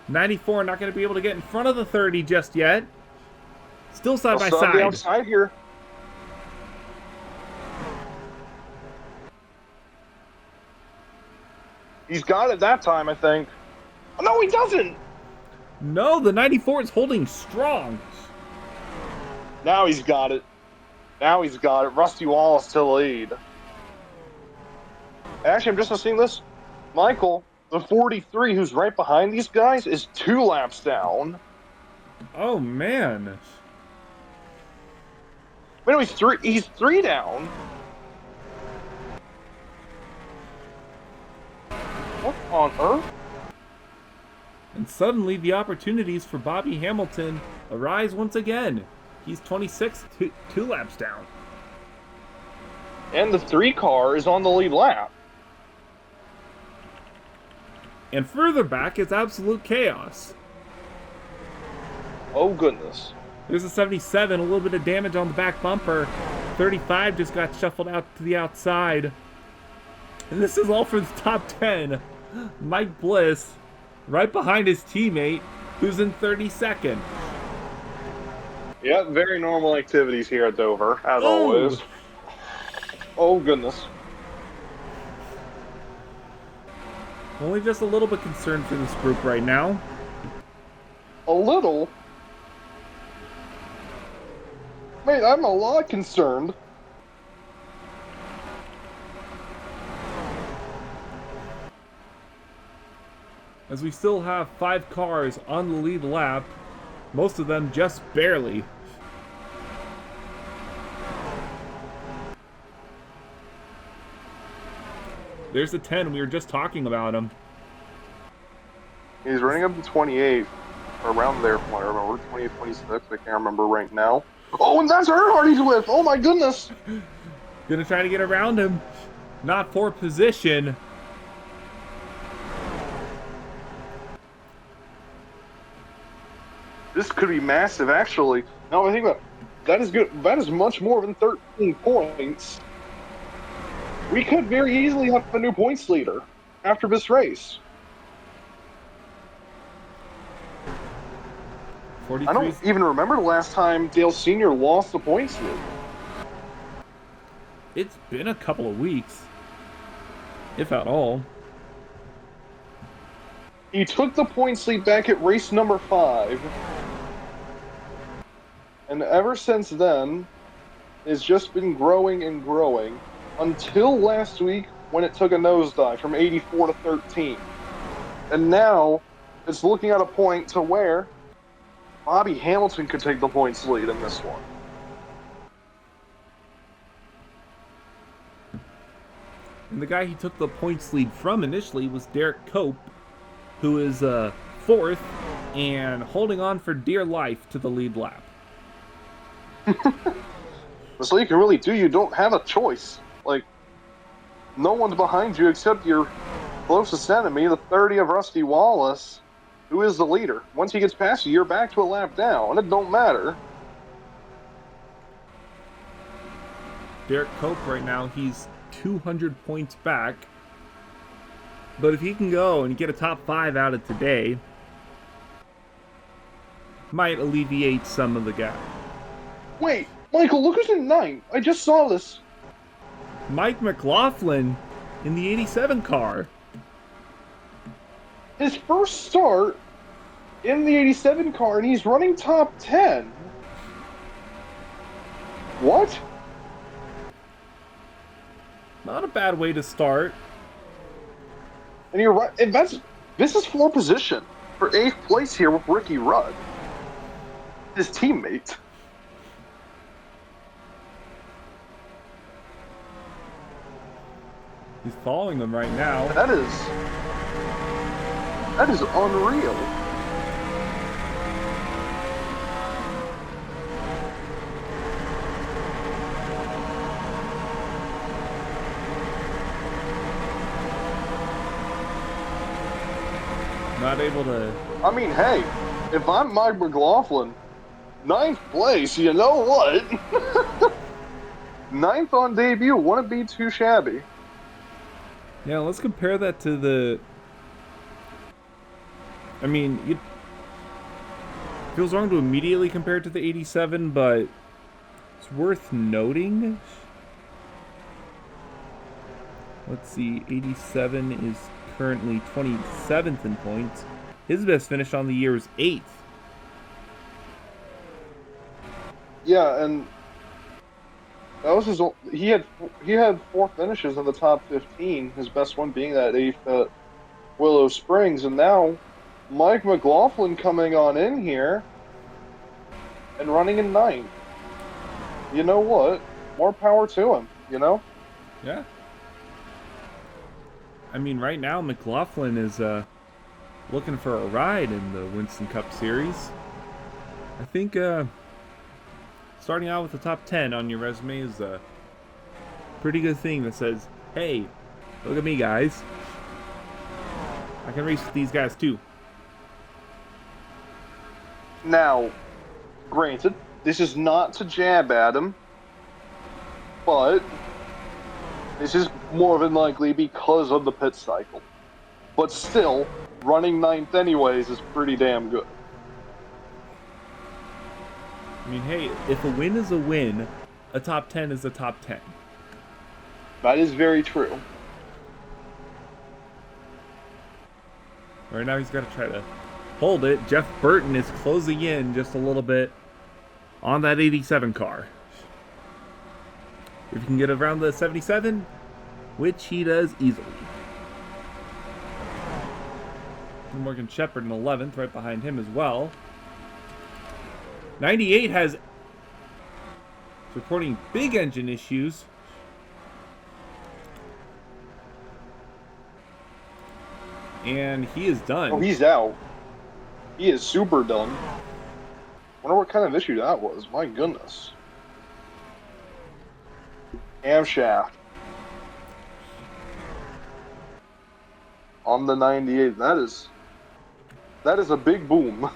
94 not going to be able to get in front of the 30 just yet. Still side by side. Outside here. He's got it that time, I think. Oh, no, he doesn't. No, the 94 is holding strong. Now he's got it. Now he's got it. Rusty Wallace to the lead. Actually, I'm just not seeing this. Michael, the 43, who's right behind these guys, is 2 laps down. Oh, man. Wait, no, he's 3 down. What on earth? And suddenly the opportunities for Bobby Hamilton arise once again. He's 26, 2 laps down. And the 3 car is on the lead lap. And further back is absolute chaos. Oh, goodness. There's a 77, a little bit of damage on the back bumper. 35 just got shuffled out to the outside. And this is all for the top 10. Mike Bliss, right behind his teammate, who's in 32nd. Yeah, very normal activities here at Dover, as always. Oh, goodness. Only just a little bit concerned for this group right now. A little? Mate, I'm a lot concerned. As we still have 5 cars on the lead lap, most of them just barely. There's the 10, we were just talking about him. He's running up to 28, or around there from what I remember, 28, 26, I can't remember right now. Oh, and that's Earnhardt he's with! Oh my goodness! Gonna try to get around him. Not for position. This could be massive, actually. Now I think that is good. That is much more than 13 points. We could very easily have a new points leader after this race. 43. I don't even remember the last time Dale Sr. lost the points lead. It's been a couple of weeks, if at all. He took the points lead back at race number 5. And ever since then, it's just been growing and growing until last week when it took a nosedive from 84 to 13. And now it's looking at a point to where Bobby Hamilton could take the points lead in this one. And the guy he took the points lead from initially was Derek Cope, who is 4th and holding on for dear life to the lead lap. That's all you can really do. You don't have a choice. Like, no one's behind you except your closest enemy, the 30 of Rusty Wallace, who is the leader. Once he gets past you, you're back to a lap down. It don't matter. Derek Cope right now, he's 200 points back. But if he can go and get a top 5 out of today, might alleviate some of the gap. Wait, Michael, look who's in 9th. I just saw this. Mike McLaughlin in the 87 car. His first start in the 87 car, and he's running top 10. What? Not a bad way to start. And you're right. And this is 4th position for 8th place here with Ricky Rudd, his teammate. He's following them right now. That is unreal. Not able to... I mean, hey, if I'm Mike McLaughlin, Ninth place, you know what? Ninth on debut, wouldn't be too shabby. Yeah, let's compare that to the... I mean, it feels wrong to immediately compare it to the 87, but it's worth noting. Let's see, 87 is currently 27th in points. His best finish on the year is 8th. Yeah, and that was his. He had 4 finishes in the top 15. His best one being that 8th at Willow Springs, and now Mike McLaughlin coming on in here and running in 9th. You know what? More power to him. You know. Yeah. I mean, right now McLaughlin is looking for a ride in the Winston Cup Series. I think starting out with the top 10 on your resume is a pretty good thing that says, hey, look at me, guys. I can race with these guys too. Now, granted, this is not to jab at him, but this is more than likely because of the pit cycle. But still, running 9th anyways is pretty damn good. I mean, hey, if a win is a win, a top 10 is a top 10. That is very true. Right now he's got to try to hold it. Jeff Burton is closing in just a little bit on that 87 car. If you can get around the 77, which he does easily. Morgan Shepherd in 11th, right behind him as well. 98 has reporting big engine issues. And he is done. Oh, he's out. He is super done. Wonder what kind of issue that was. My goodness. Camshaft. On the 98. That is a big boom.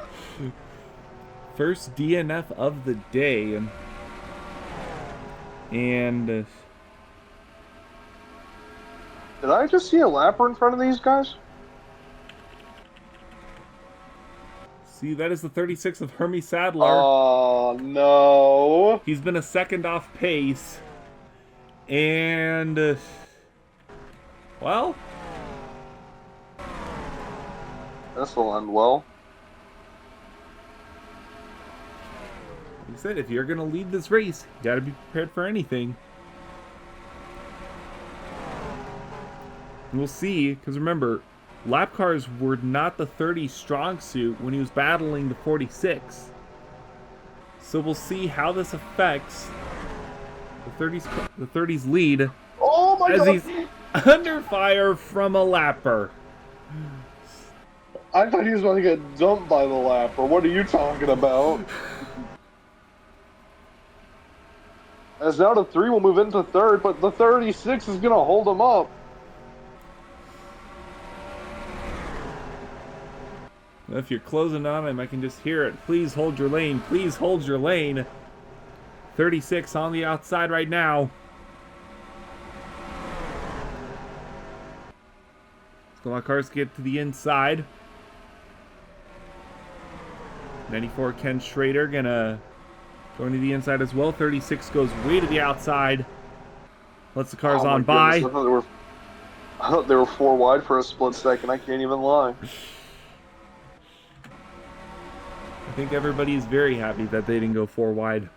First DNF of the day. And did I just see a lapper in front of these guys? see, that is the 36 of Hermie Sadler. Oh, no. He's been a second off pace. And, well, this will end well. like I said, if you're going to lead this race, you got to be prepared for anything. And we'll see, because remember, lap cars were not the 30 strong suit when he was battling the 46. So we'll see how this affects the 30's lead. Oh my God! As he's under fire from a lapper. I thought he was going to get dumped by the lapper. What are you talking about? As now the 3 will move into 3rd, but the 36 is going to hold him up. If you're closing on him, I can just hear it. Please hold your lane. Please hold your lane. 36 on the outside right now. Squad cars get to the inside. 94 Ken Schrader gonna going to the inside as well. 36 goes way to the outside. Lets the cars on by. I thought they were 4 wide for a split second. I can't even lie. I think everybody is very happy that they didn't go 4 wide.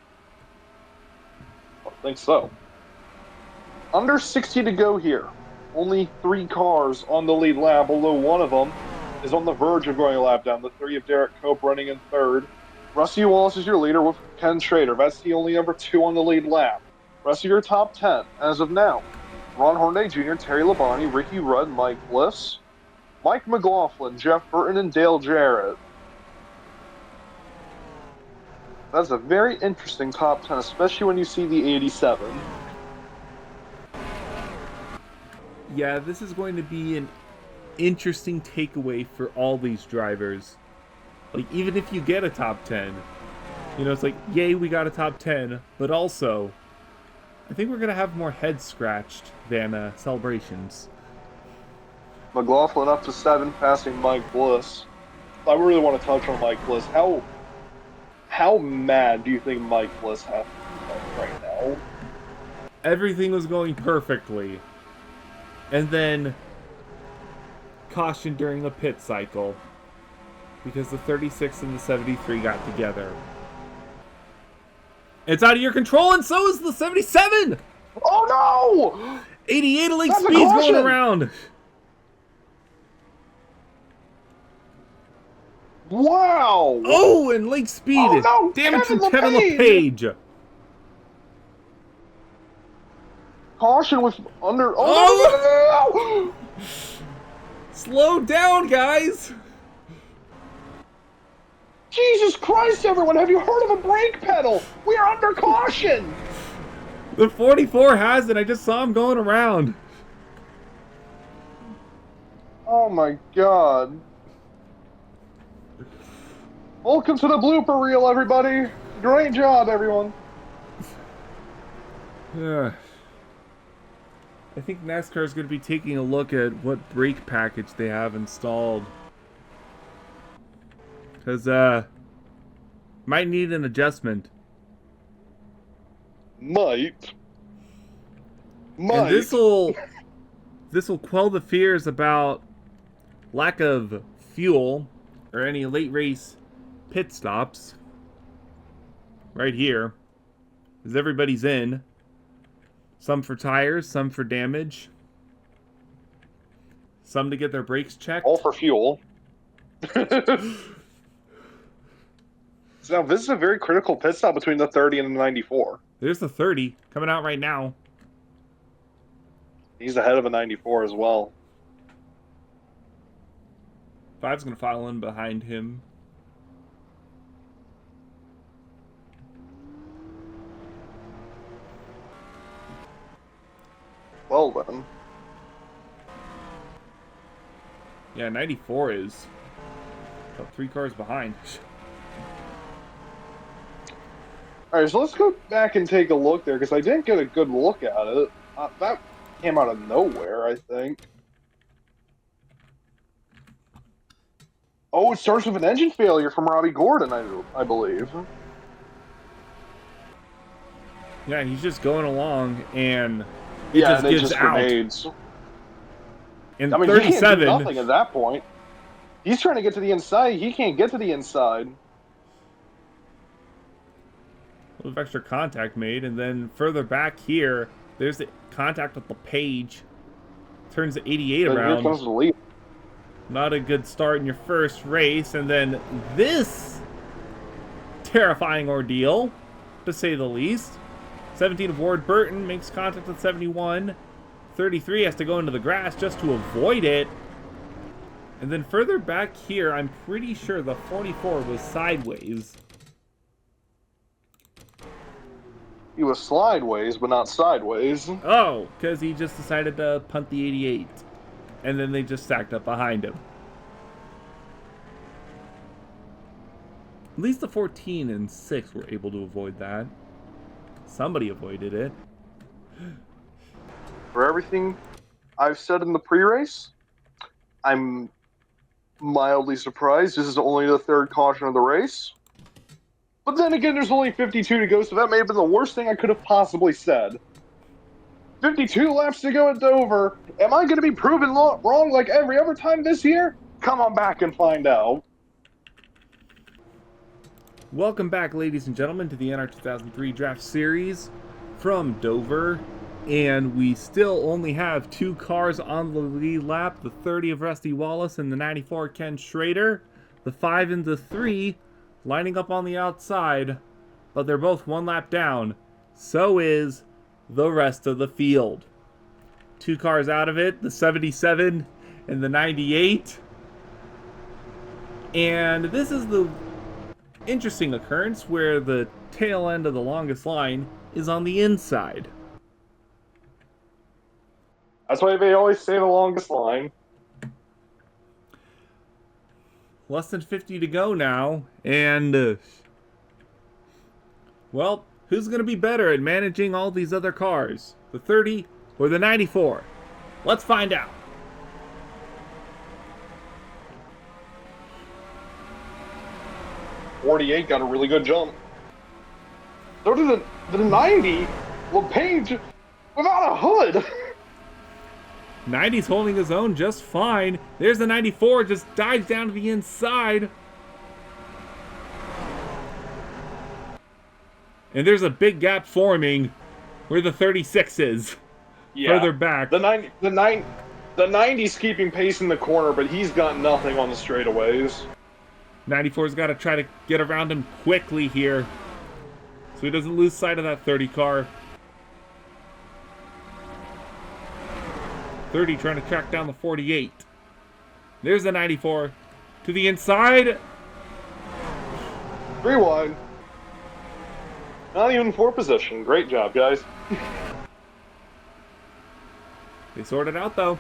I think so. Under 60 to go here. Only 3 cars on the lead lap, although one of them is on the verge of going a lap down. The 3 of Derek Cope running in 3rd. Rusty Wallace is your leader with Ken Schrader. That's the only number 2 on the lead lap. Rest of your top 10 as of now. Ron Hornaday Jr., Terry Labonte, Ricky Rudd, Mike Bliss, Mike McLaughlin, Jeff Burton, and Dale Jarrett. That's a very interesting top 10, especially when you see the 87. Yeah, this is going to be an interesting takeaway for all these drivers. Like, even if you get a top 10, You know, it's like, yay, we got a top 10, but also, I think we're going to have more heads scratched than celebrations. McLaughlin up to 7, passing Mike Bliss. I really want to touch on Mike Bliss. How mad do you think Mike Bliss has right now? Everything was going perfectly. And then, caution during the pit cycle. Because the 36 and the 73 got together. It's out of your control, and so is the 77! Oh no! 88 of Lake Speed's going around. Wow! Oh, and Lake Speed. Oh, no, Damage from Kevin LePage. Caution with under. Oh, no! Slow down, guys. Jesus Christ, everyone! Have you heard of a brake pedal? We are under caution! The 44 has it. I just saw him going around. Oh my god. Welcome to the blooper reel, everybody. Great job, everyone. I think NASCAR is going to be taking a look at what brake package they have installed. Because, might need an adjustment. Might. And this'll quell the fears about lack of fuel or any late race pit stops. Right here. Because everybody's in. Some for tires, some for damage. Some to get their brakes checked. All for fuel. So now this is a very critical pit stop between the 30 and the 94. There's the 30 coming out right now. He's ahead of a 94 as well. 5's going to file in behind him. Well then. Yeah, 94 is about 3 cars behind. Alright, so let's go back and take a look there, because I didn't get a good look at it. That came out of nowhere, I think. Oh, it starts with an engine failure from Robbie Gordon, I believe. Yeah, he's just going along, and it yeah, just and gives out. Grenades. And I mean, 37. he can't do nothing at that point. He's trying to get to the inside. He can't get to the inside. A little extra contact made, and then further back here, there's the contact with LePage. Turns the 88 And around. here comes the lead. Not a good start in your first race, and then this terrifying ordeal, to say the least. 17 of Ward Burton makes contact with 71. 33 has to go into the grass just to avoid it. And then further back here, I'm pretty sure the 44 was sideways. He was slideways, but not sideways. Oh, because he just decided to punt the 88. And then they just stacked up behind him. At least the 14 and 6 were able to avoid that. Somebody avoided it. For everything I've said in the pre-race, I'm mildly surprised. This is only the third caution of the race. But then again, there's only 52 to go, so that may have been the worst thing I could have possibly said. 52 laps to go at Dover. Am I going to be proven wrong like every other time this year? Come on back and find out. Welcome back, ladies and gentlemen, to the NR2003 Draft Series from Dover. And we still only have 2 cars on the lead lap. The 30 of Rusty Wallace and the 94 Ken Schrader. The 5 and the 3 lining up on the outside. But they're both 1 lap down. So is the rest of the field. 2 cars out of it, the 77 and the 98. And this is the interesting occurrence where the tail end of the longest line is on the inside. That's why they always say the longest line. Less than 50 to go now, and Well, who's going to be better at managing all these other cars? The 30 or the 94? Let's find out. '48 got a really good jump. So did the 90. LePage without a hood. 90's holding his own just fine. There's the 94, just dives down to the inside. And there's a big gap forming where the 36 is. Yeah. Further back. The 90's keeping pace in the corner, but he's got nothing on the straightaways. 94's got to try to get around him quickly here, so he doesn't lose sight of that 30 car. 30 trying to track down the 48. There's the 94 to the inside. Rewind. Not even 4 position. Great job, guys. They sorted out though.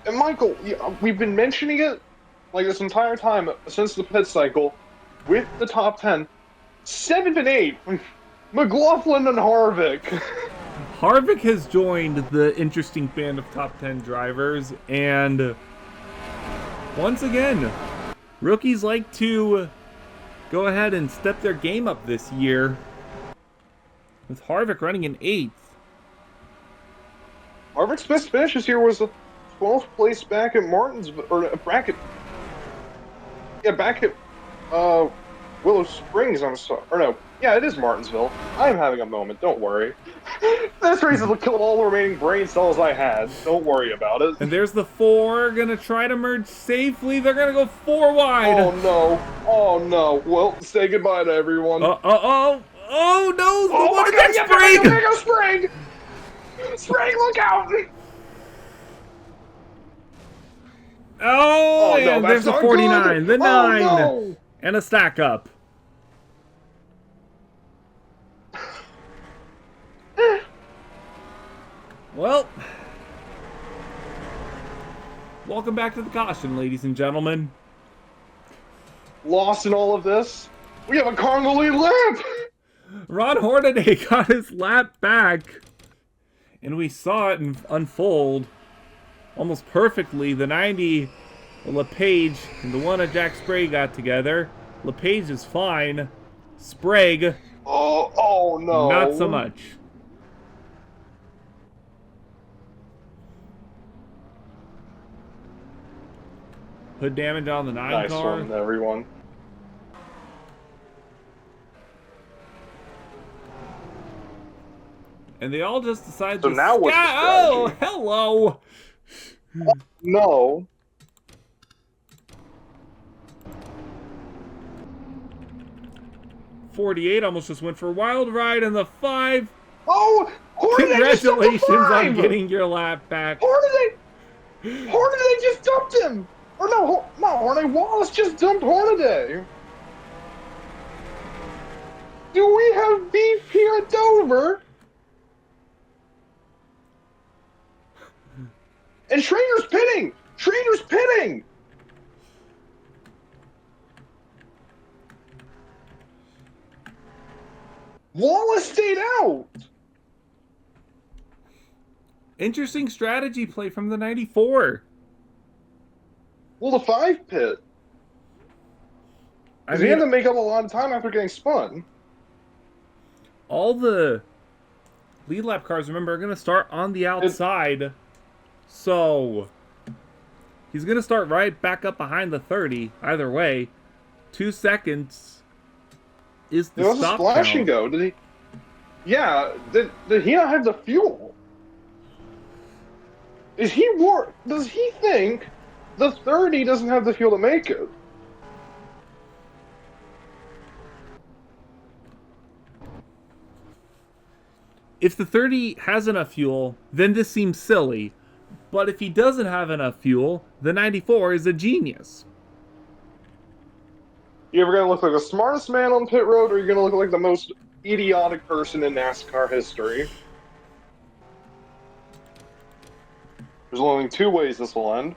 And Michael, we've been mentioning it like this entire time since the pit cycle with the top 10. 7 and 8. McLaughlin and Harvick. Harvick has joined the interesting band of top 10 drivers, and once again, rookies like to go ahead and step their game up this year, with Harvick running in 8th. Harvick's best finish this year was 12th place back at Martinsville, or back at Willow Springs. Yeah, it is Martinsville. I am having a moment. Don't worry. This race will kill all the remaining brain cells I had. Don't worry about it. And there's the 4 gonna try to merge safely. They're gonna go 4 wide. Oh no! Oh no! Well, say goodbye to everyone. Oh no! Oh my God! Spring! Spring! Look out! Oh, and no, there's a 49, good. the 9, no. And a stack up. Well, welcome back to the caution, ladies and gentlemen. Lost in all of this, we have a car in the lead lap. Ron Hornaday got his lap back, and we saw it unfold almost perfectly. The 90, LePage, and the one that Jack Sprague got together. LePage is fine. Sprague, oh no, not so much. Hood damage on the 9 nice car. Nice one, everyone. And they all just decide so to now what's the strategy? Oh, hello. No. .48 almost just went for a wild ride, and the 5. Oh, Hornaday congratulations just dumped the 5. on getting your lap back. Hornaday just dumped him. Or no, Hornaday. Wallace just dumped Hornaday. Do we have beef here at Dover? And Schrader's pitting. Wallace stayed out. Interesting strategy play from the 94. Well, the 5 pit. He had to make up a lot of time after getting spun. All the lead lap cars, remember, are going to start on the outside. So he's going to start right back up behind the 30. Either way, 2 seconds is the stop count. It was a splash and go. Did he? Yeah. Did he not have the fuel? Does he think the 30 doesn't have the fuel to make it? If the 30 has enough fuel, then this seems silly. But if he doesn't have enough fuel, the 94 is a genius. You ever gonna look like the smartest man on pit road, or you're gonna look like the most idiotic person in NASCAR history? There's only 2 ways this will end.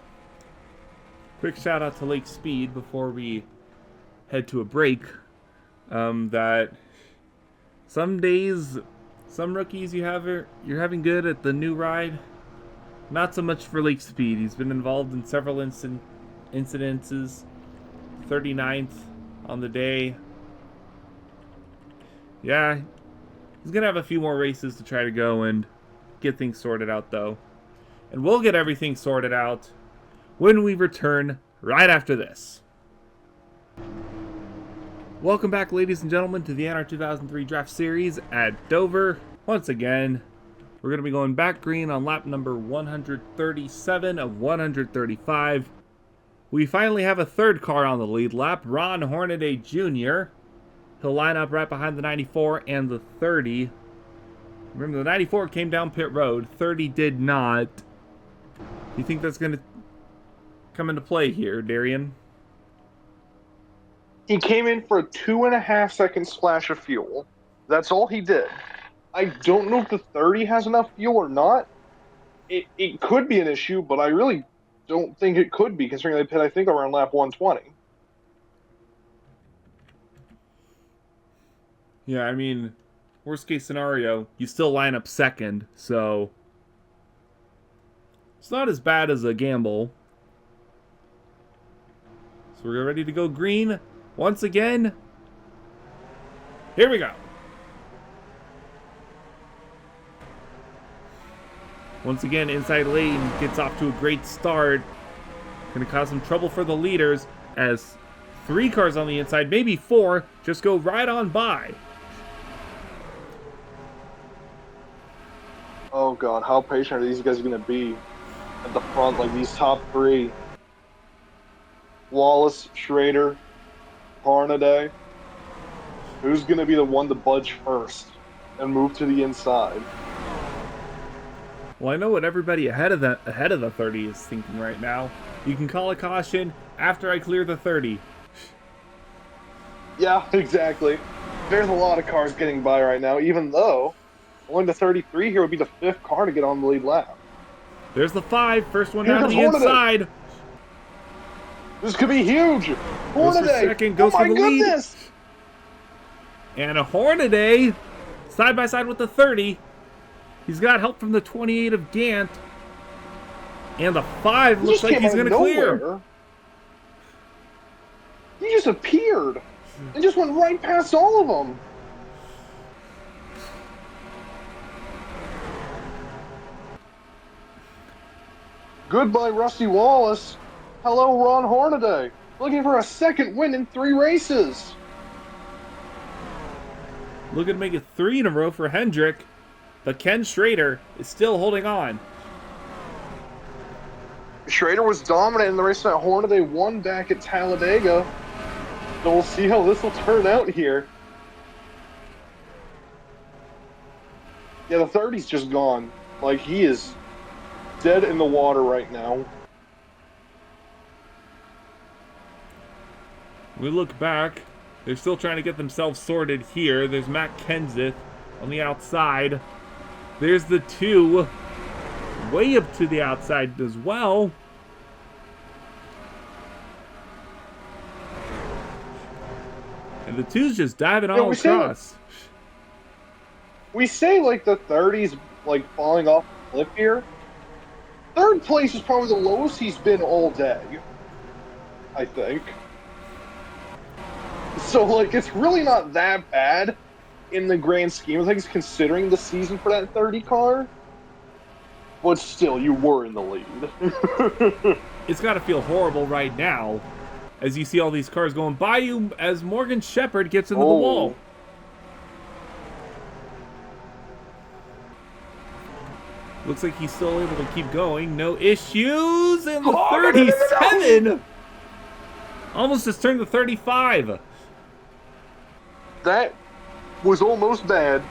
Quick shout out to Lake Speed before we head to a break. That some days, some rookies you're having good at the new ride. Not so much for Lake Speed. He's been involved in several incidences. 39th on the day. Yeah, he's gonna have a few more races to try to go and get things sorted out, though. And we'll get everything sorted out when we return right after this. Welcome back, ladies and gentlemen, to the NR2003 Draft Series at Dover. Once again, we're going to be going back green on lap number 137 of 135. We finally have a third car on the lead lap, Ron Hornaday Jr. He'll line up right behind the 94 and the 30. Remember, the 94 came down pit road, 30 did not. Do you think that's going to come into play here, Darien? He came in for a 2.5 second splash of fuel. That's all he did. I don't know if the 30 has enough fuel or not. It could be an issue, but I really don't think it could be, considering they pit, I think, around lap 120. Yeah, I mean, worst case scenario, you still line up second, so it's not as bad as a gamble. So we're ready to go green once again. Here we go. Once again, inside lane gets off to a great start. Going to cause some trouble for the leaders as 3 cars on the inside, maybe 4, just go right on by. Oh god, how patient are these guys going to be at the front, like these top 3? Wallace, Schrader, Hornaday. Who's going to be the one to budge first and move to the inside? Well, I know what everybody ahead of the 30 is thinking right now. You can call a caution after I clear the 30. Yeah, exactly. There's a lot of cars getting by right now, even though going to 33 here would be the 5th car to get on the lead lap. There's the 5, first one Here down to the comes Hornaday. inside. This could be huge. Hornaday, second, goes oh my for the lead. goodness! And a Hornaday side by side with the 30. He's got help from the 28 of Gant. And the 5 looks like he's going to clear. He just appeared and just went right past all of them. Goodbye, Rusty Wallace. Hello, Ron Hornaday. Looking for a second win in 3 races. Looking to make it 3 in a row for Hendrick. But Ken Schrader is still holding on. Schrader was dominant in the race that Hornaday won back at Talladega. So we'll see how this will turn out here. Yeah, the 30's just gone. Like, he is dead in the water right now. We look back. They're still trying to get themselves sorted here. There's Matt Kenseth on the outside. There's the 2 way up to the outside as well. And the 2's just diving all across. We say, like, the 30's, like, falling off the cliff here. 3rd place is probably the lowest he's been all day, I think. So, like, it's really not that bad in the grand scheme of things, considering the season for that 30 car. But still, you were in the lead. It's got to feel horrible right now as you see all these cars going by you as Morgan Shepherd gets into the wall. Looks like he's still able to keep going. No issues. And the 37 almost just turned to 35. That was almost bad.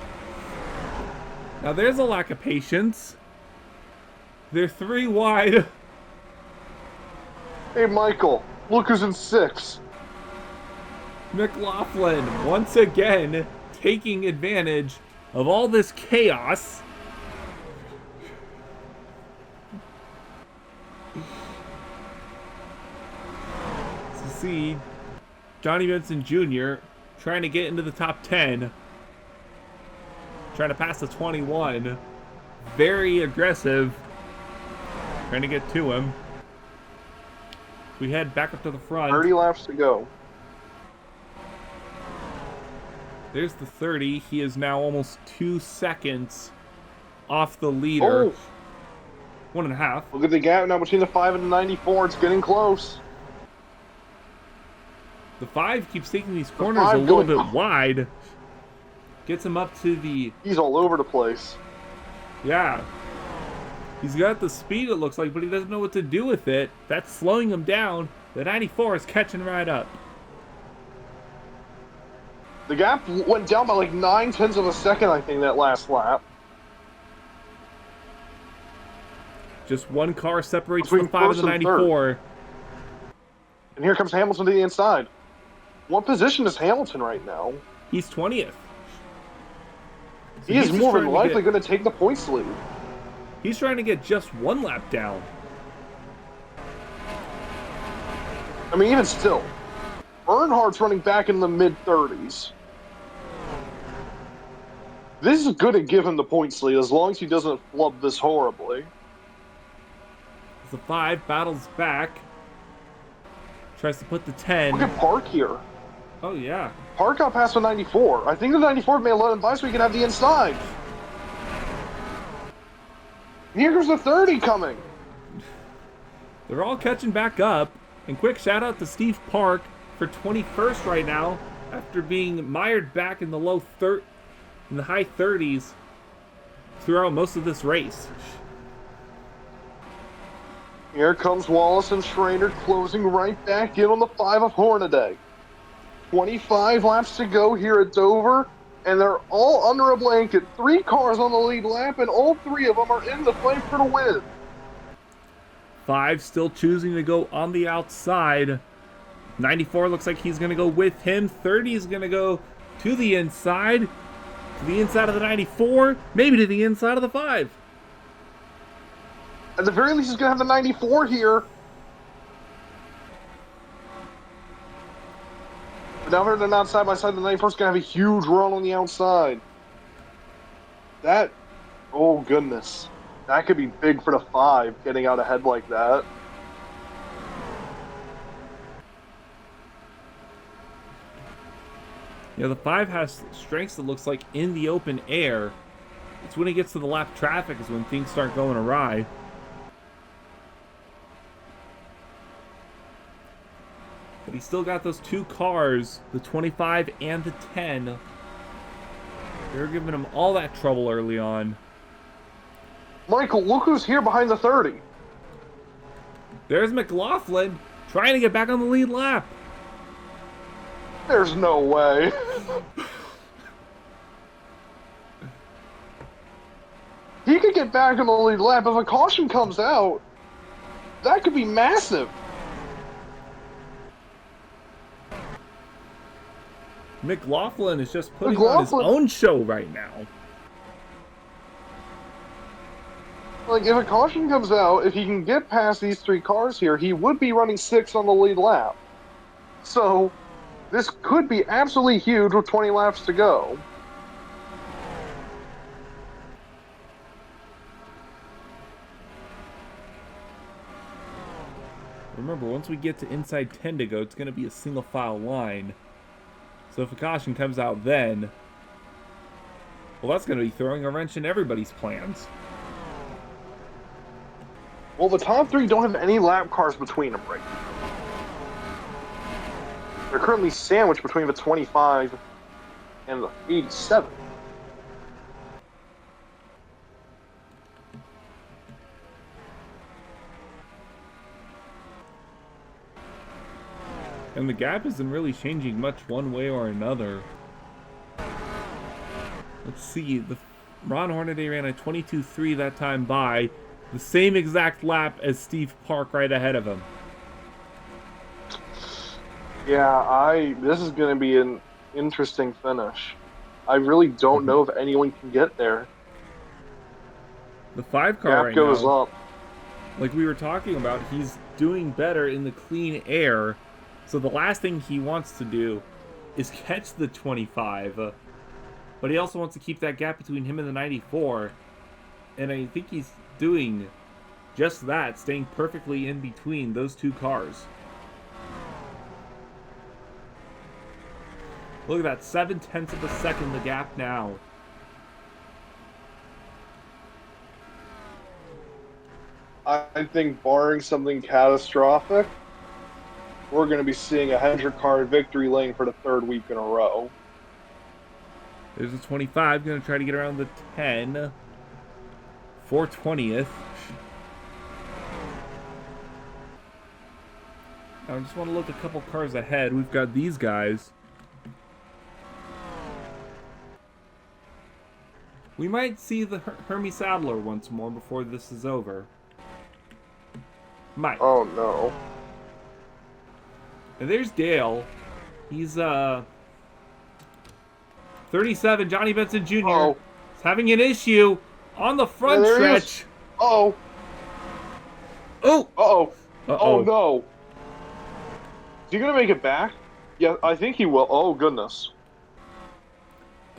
Now there's a lack of patience. They're 3 wide. Hey, Michael, look who's in 6. McLaughlin once again taking advantage of all this chaos. See, Johnny Benson Jr. trying to get into the top 10. Trying to pass the 21. Very aggressive. Trying to get to him. We head back up to the front. 30 laps to go. There's the 30. He is now almost 2 seconds off the leader. Oh. 1.5. Look at the gap now between the 5 and the 94. It's getting close. The 5 keeps taking these corners a little bit wide. Gets him up to the... He's all over the place. Yeah. He's got the speed, it looks like, but he doesn't know what to do with it. That's slowing him down. The 94 is catching right up. The gap went down by like 9/10 of a second, I think, that last lap. Just one car separates Between the 5 and first the and 94. And here comes Hamilton to the inside. What position is Hamilton right now? He's 20th. So He is more than likely get... going to take the points lead. He's trying to get just one lap down. I mean, even still, Earnhardt's running back in the mid-30s. This is going to give him the points lead as long as he doesn't flub this horribly. The 5 battles back. Tries to put the 10. Look at Park here. Oh, yeah. Park got past the 94. I think the 94 may let him by so he can have the inside. And here comes the 30 coming. They're all catching back up. And quick shout out to Steve Park for 21st right now after being mired back in the in the high 30s throughout most of this race. Here comes Wallace and Schrader closing right back in on the 5 of Hornaday. 25 laps to go here at Dover, and they're all under a blanket. 3 cars on the lead lap, and all 3 of them are in the fight for the win. 5 still choosing to go on the outside. 94 looks like he's going to go with him. 30 is going to go to the inside of the 94, maybe to the inside of the 5. At the very least, he's going to have the 94 here. But now they're not side by side. The 94 is going to have a huge run on the outside. That, oh goodness. That could be big for the 5, getting out ahead like that. Yeah, the 5 has strengths, it looks like, in the open air. It's when he gets to the lap traffic is when things start going awry. But he's still got those 2 cars, the 25 and the 10. They're giving him all that trouble early on. Michael, look who's here behind the 30. There's McLaughlin trying to get back on the lead lap. There's no way. He could get back on the lead lap. If a caution comes out, that could be massive. McLaughlin is just putting on his own show right now. Like, if a caution comes out, if he can get past these 3 cars here, he would be running 6 on the lead lap. So, this could be absolutely huge with 20 laps to go. Remember, once we get to inside 10 to go, it's going to be a single file line. So if a caution comes out then, well, that's going to be throwing a wrench in everybody's plans. Well, the top 3 don't have any lap cars between them right now. They're currently sandwiched between the 25 and the 87. And the gap isn't really changing much one way or another. Let's see, the Ron Hornaday ran a 22.3 that time by. The same exact lap as Steve Park right ahead of him. Yeah, this is going to be an interesting finish. I really don't know if anyone can get there. The 5 car right goes now, up. like we were talking about, he's doing better in the clean air. So the last thing he wants to do is catch the 25. But he also wants to keep that gap between him and the 94. And I think he's doing just that, staying perfectly in between those two cars. Look at that, 0.7 of a second the gap now. I think barring something catastrophic, we're going to be seeing a Hendrick car in victory lane for the 3rd week in a row. There's a 25, going to try to get around the 10. 420th. I just want to look a couple cars ahead. We've got these guys. We might see the Hermie Sadler once more before this is over. Might. Oh no. And there's Dale. He's 37. Johnny Benson Jr. Oh. is having an issue on the front stretch. Oh. Oh. Uh-oh. Uh-oh. Oh no. Is he gonna make it back? Yeah, I think he will. Oh goodness.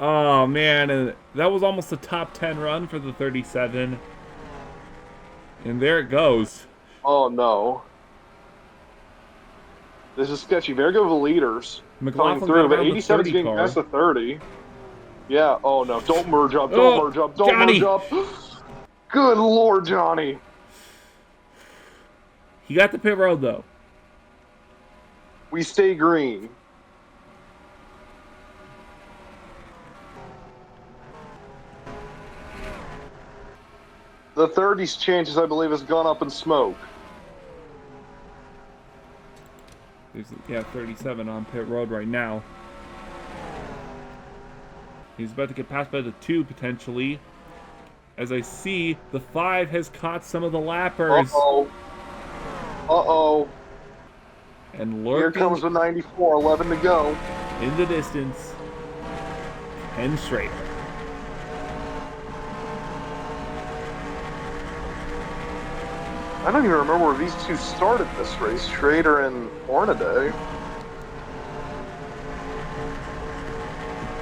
Oh man, and that was almost a top 10 run for the 37. And there it goes. Oh no. This is sketchy. There go the leaders. McLaughlin Coming through, but got around the 87 is 30 getting car. past the 30. Yeah, oh no. Don't merge up. Don't merge up. Don't Johnny. merge up. Good Lord, Johnny. He got the pit road though. We stay green. The 30's chances, I believe, has gone up in smoke. There's, 37 on pit road right now. He's about to get passed by the 2 potentially. As I see, the 5 has caught some of the lappers. Uh-oh. Uh-oh. And Here lurking comes the 94, 11 to go. in the distance. And Schrader. I don't even remember where these two started this race, Schrader and Hornaday.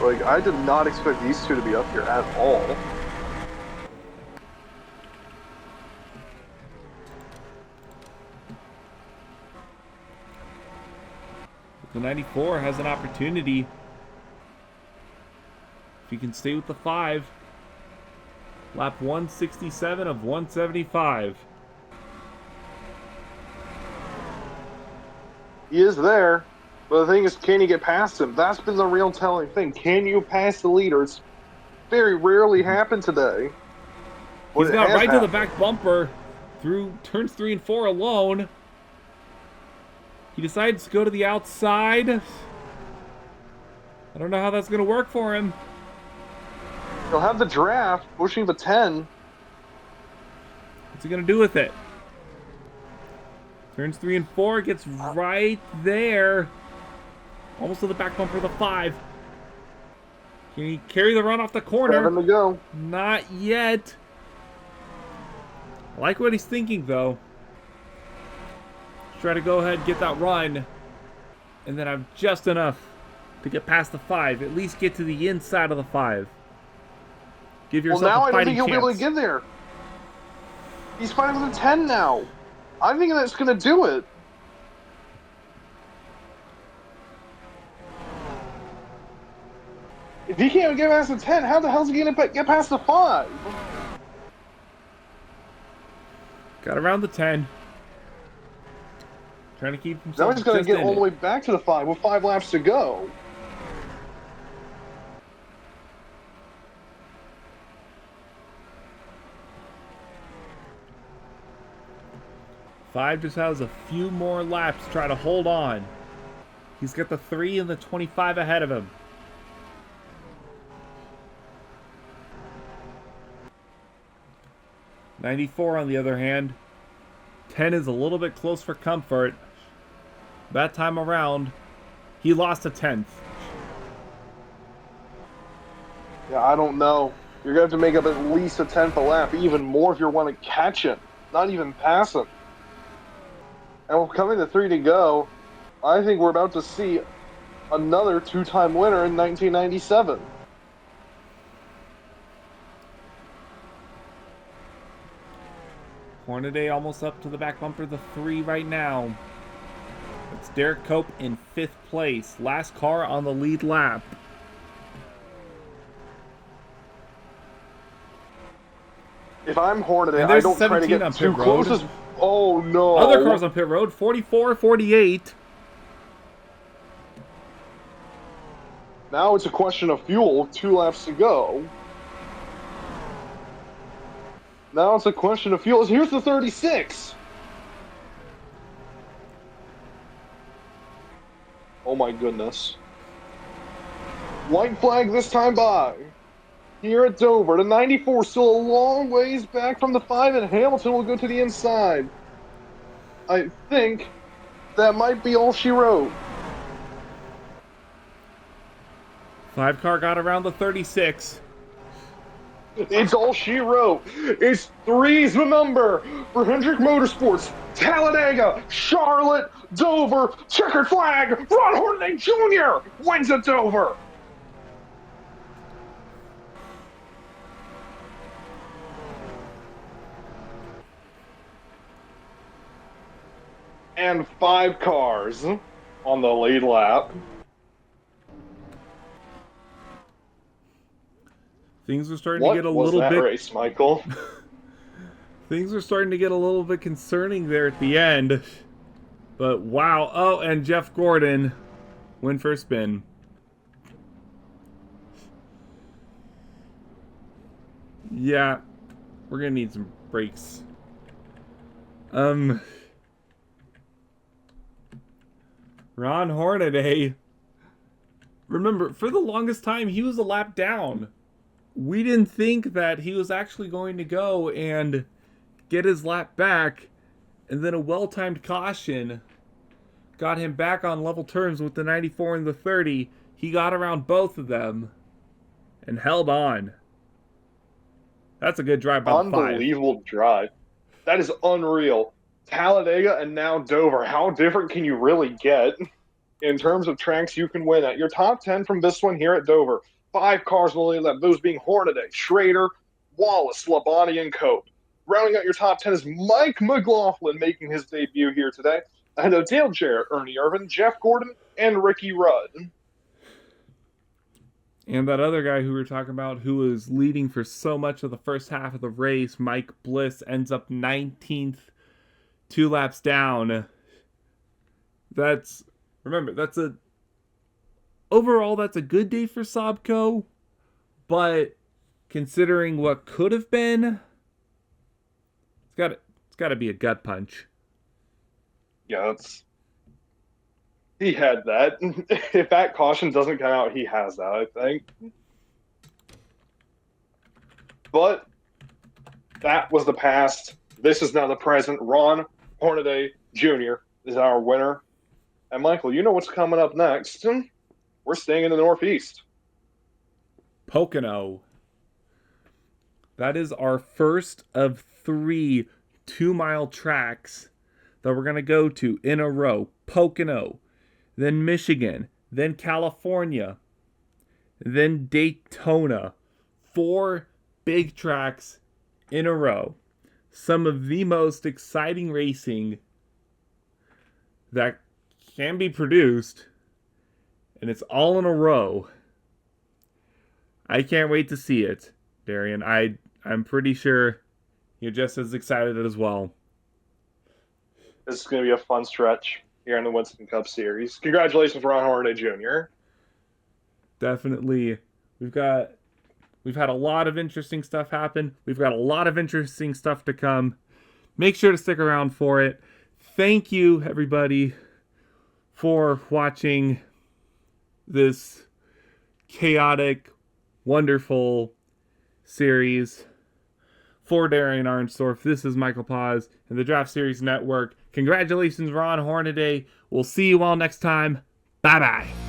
Like, I did not expect these two to be up here at all. The 94 has an opportunity. If he can stay with the 5. Lap 167 of 175. He is there, but the thing is, can you get past him? That's been the real telling thing. Can you pass the leader? It's very rarely happened today. He's got right to the back bumper through turns 3 and 4 alone. He decides to go to the outside. I don't know how that's going to work for him. He'll have the draft, pushing the 10. What's he going to do with it? Turns 3 and 4, gets right there. Almost to the back bumper of the 5. Can he carry the run off the corner? 7 to go. Not yet. I like what he's thinking, though. Try to go ahead and get that run. And then have just enough to get past the 5. At least get to the inside of the 5. Give yourself Well, now a I don't fighting think he'll chance. be able to get there. He's fighting with a 10 now. I think that's going to do it. If he can't get past the 10, how the hell is he going to get past the 5? Got around the 10. Trying to keep Now himself he's going to just get in all the it. way back to the 5 with 5 laps to go. Five just has a few more laps to try to hold on. He's got the 3 and the 25 ahead of him. '94 on the other hand. 10 is a little bit close for comfort. That time around, he lost a 10th. Yeah, I don't know. You're going to have to make up at least a 10th a lap, even more if you want to catch him, not even pass him. And we're coming to 3 to go. I think we're about to see another two-time winner in 1997. Hornaday almost up to the back bumper, the 3 right now. It's Derek Cope in 5th place. Last car on the lead lap. If I'm Hornaday, And I there's don't try to 17 on get pit too close. road. Oh no! Other cars on pit road, 44, 48. Now it's a question of fuel. 2 laps to go. Now it's a question of fuel. Here's the 36. Oh my goodness. White flag this time by. Here at Dover, the 94 still a long ways back from the 5, and Hamilton will go to the inside. I think that might be all she wrote. 5 car got around the 36. It's all she wrote. It's 3's the number for Hendrick Motorsports. Talladega, Charlotte, Dover, checkered flag. Ron Hornaday Jr. wins at Dover. And 5 cars on the lead lap. Things are starting to get a little bit. Race, Michael? Things are starting to get a little bit concerning there at the end. But wow. Oh, and Jeff Gordon win for a spin. Yeah, we're gonna need some brakes. Ron Hornaday. Remember, for the longest time, he was a lap down. We didn't think that he was actually going to go and get his lap back, and then a well-timed caution got him back on level terms with the 94 and the 30. He got around both of them and held on. That's a good drive by the 5. Unbelievable drive. That is unreal. Talladega and now Dover. How different can you really get in terms of tracks you can win at? Your top 10 from this one here at Dover. 5 cars on the lead lap, those being Hornaday, Schrader, Wallace, Labonte, and Cope. Rounding out your top 10 is Mike McLaughlin making his debut here today. Ahead of Dale Jarrett, Ernie Irvin, Jeff Gordon, and Ricky Rudd. And that other guy who we were talking about who was leading for so much of the first half of the race, Mike Bliss, ends up 19th, 2 laps down. Overall, that's a good day for Sobco, but considering what could have been, it's got to be a gut punch. Yeah, he had that. If that caution doesn't come out, he has that, I think. But that was the past. This is now the present. Ron Hornaday Jr. is our winner. And Michael, you know what's coming up next. We're staying in the Northeast. Pocono. That is our first of 3 2-mile tracks that we're going to go to in a row. Pocono, then Michigan, then California, then Daytona. 4 big tracks in a row. Some of the most exciting racing that can be produced, and it's all in a row. I can't wait to see it, Darien. I'm pretty sure you're just as excited as well. This is going to be a fun stretch here in the Winston Cup Series. Congratulations, Ron Hornaday Jr. Definitely. We've had a lot of interesting stuff happen. We've got a lot of interesting stuff to come. Make sure to stick around for it. Thank you, everybody, for watching this chaotic, wonderful series. For Darien Arnsdorff, this is Michael Paz and the Draft Series Network. Congratulations, Ron Hornaday. We'll see you all next time. Bye-bye.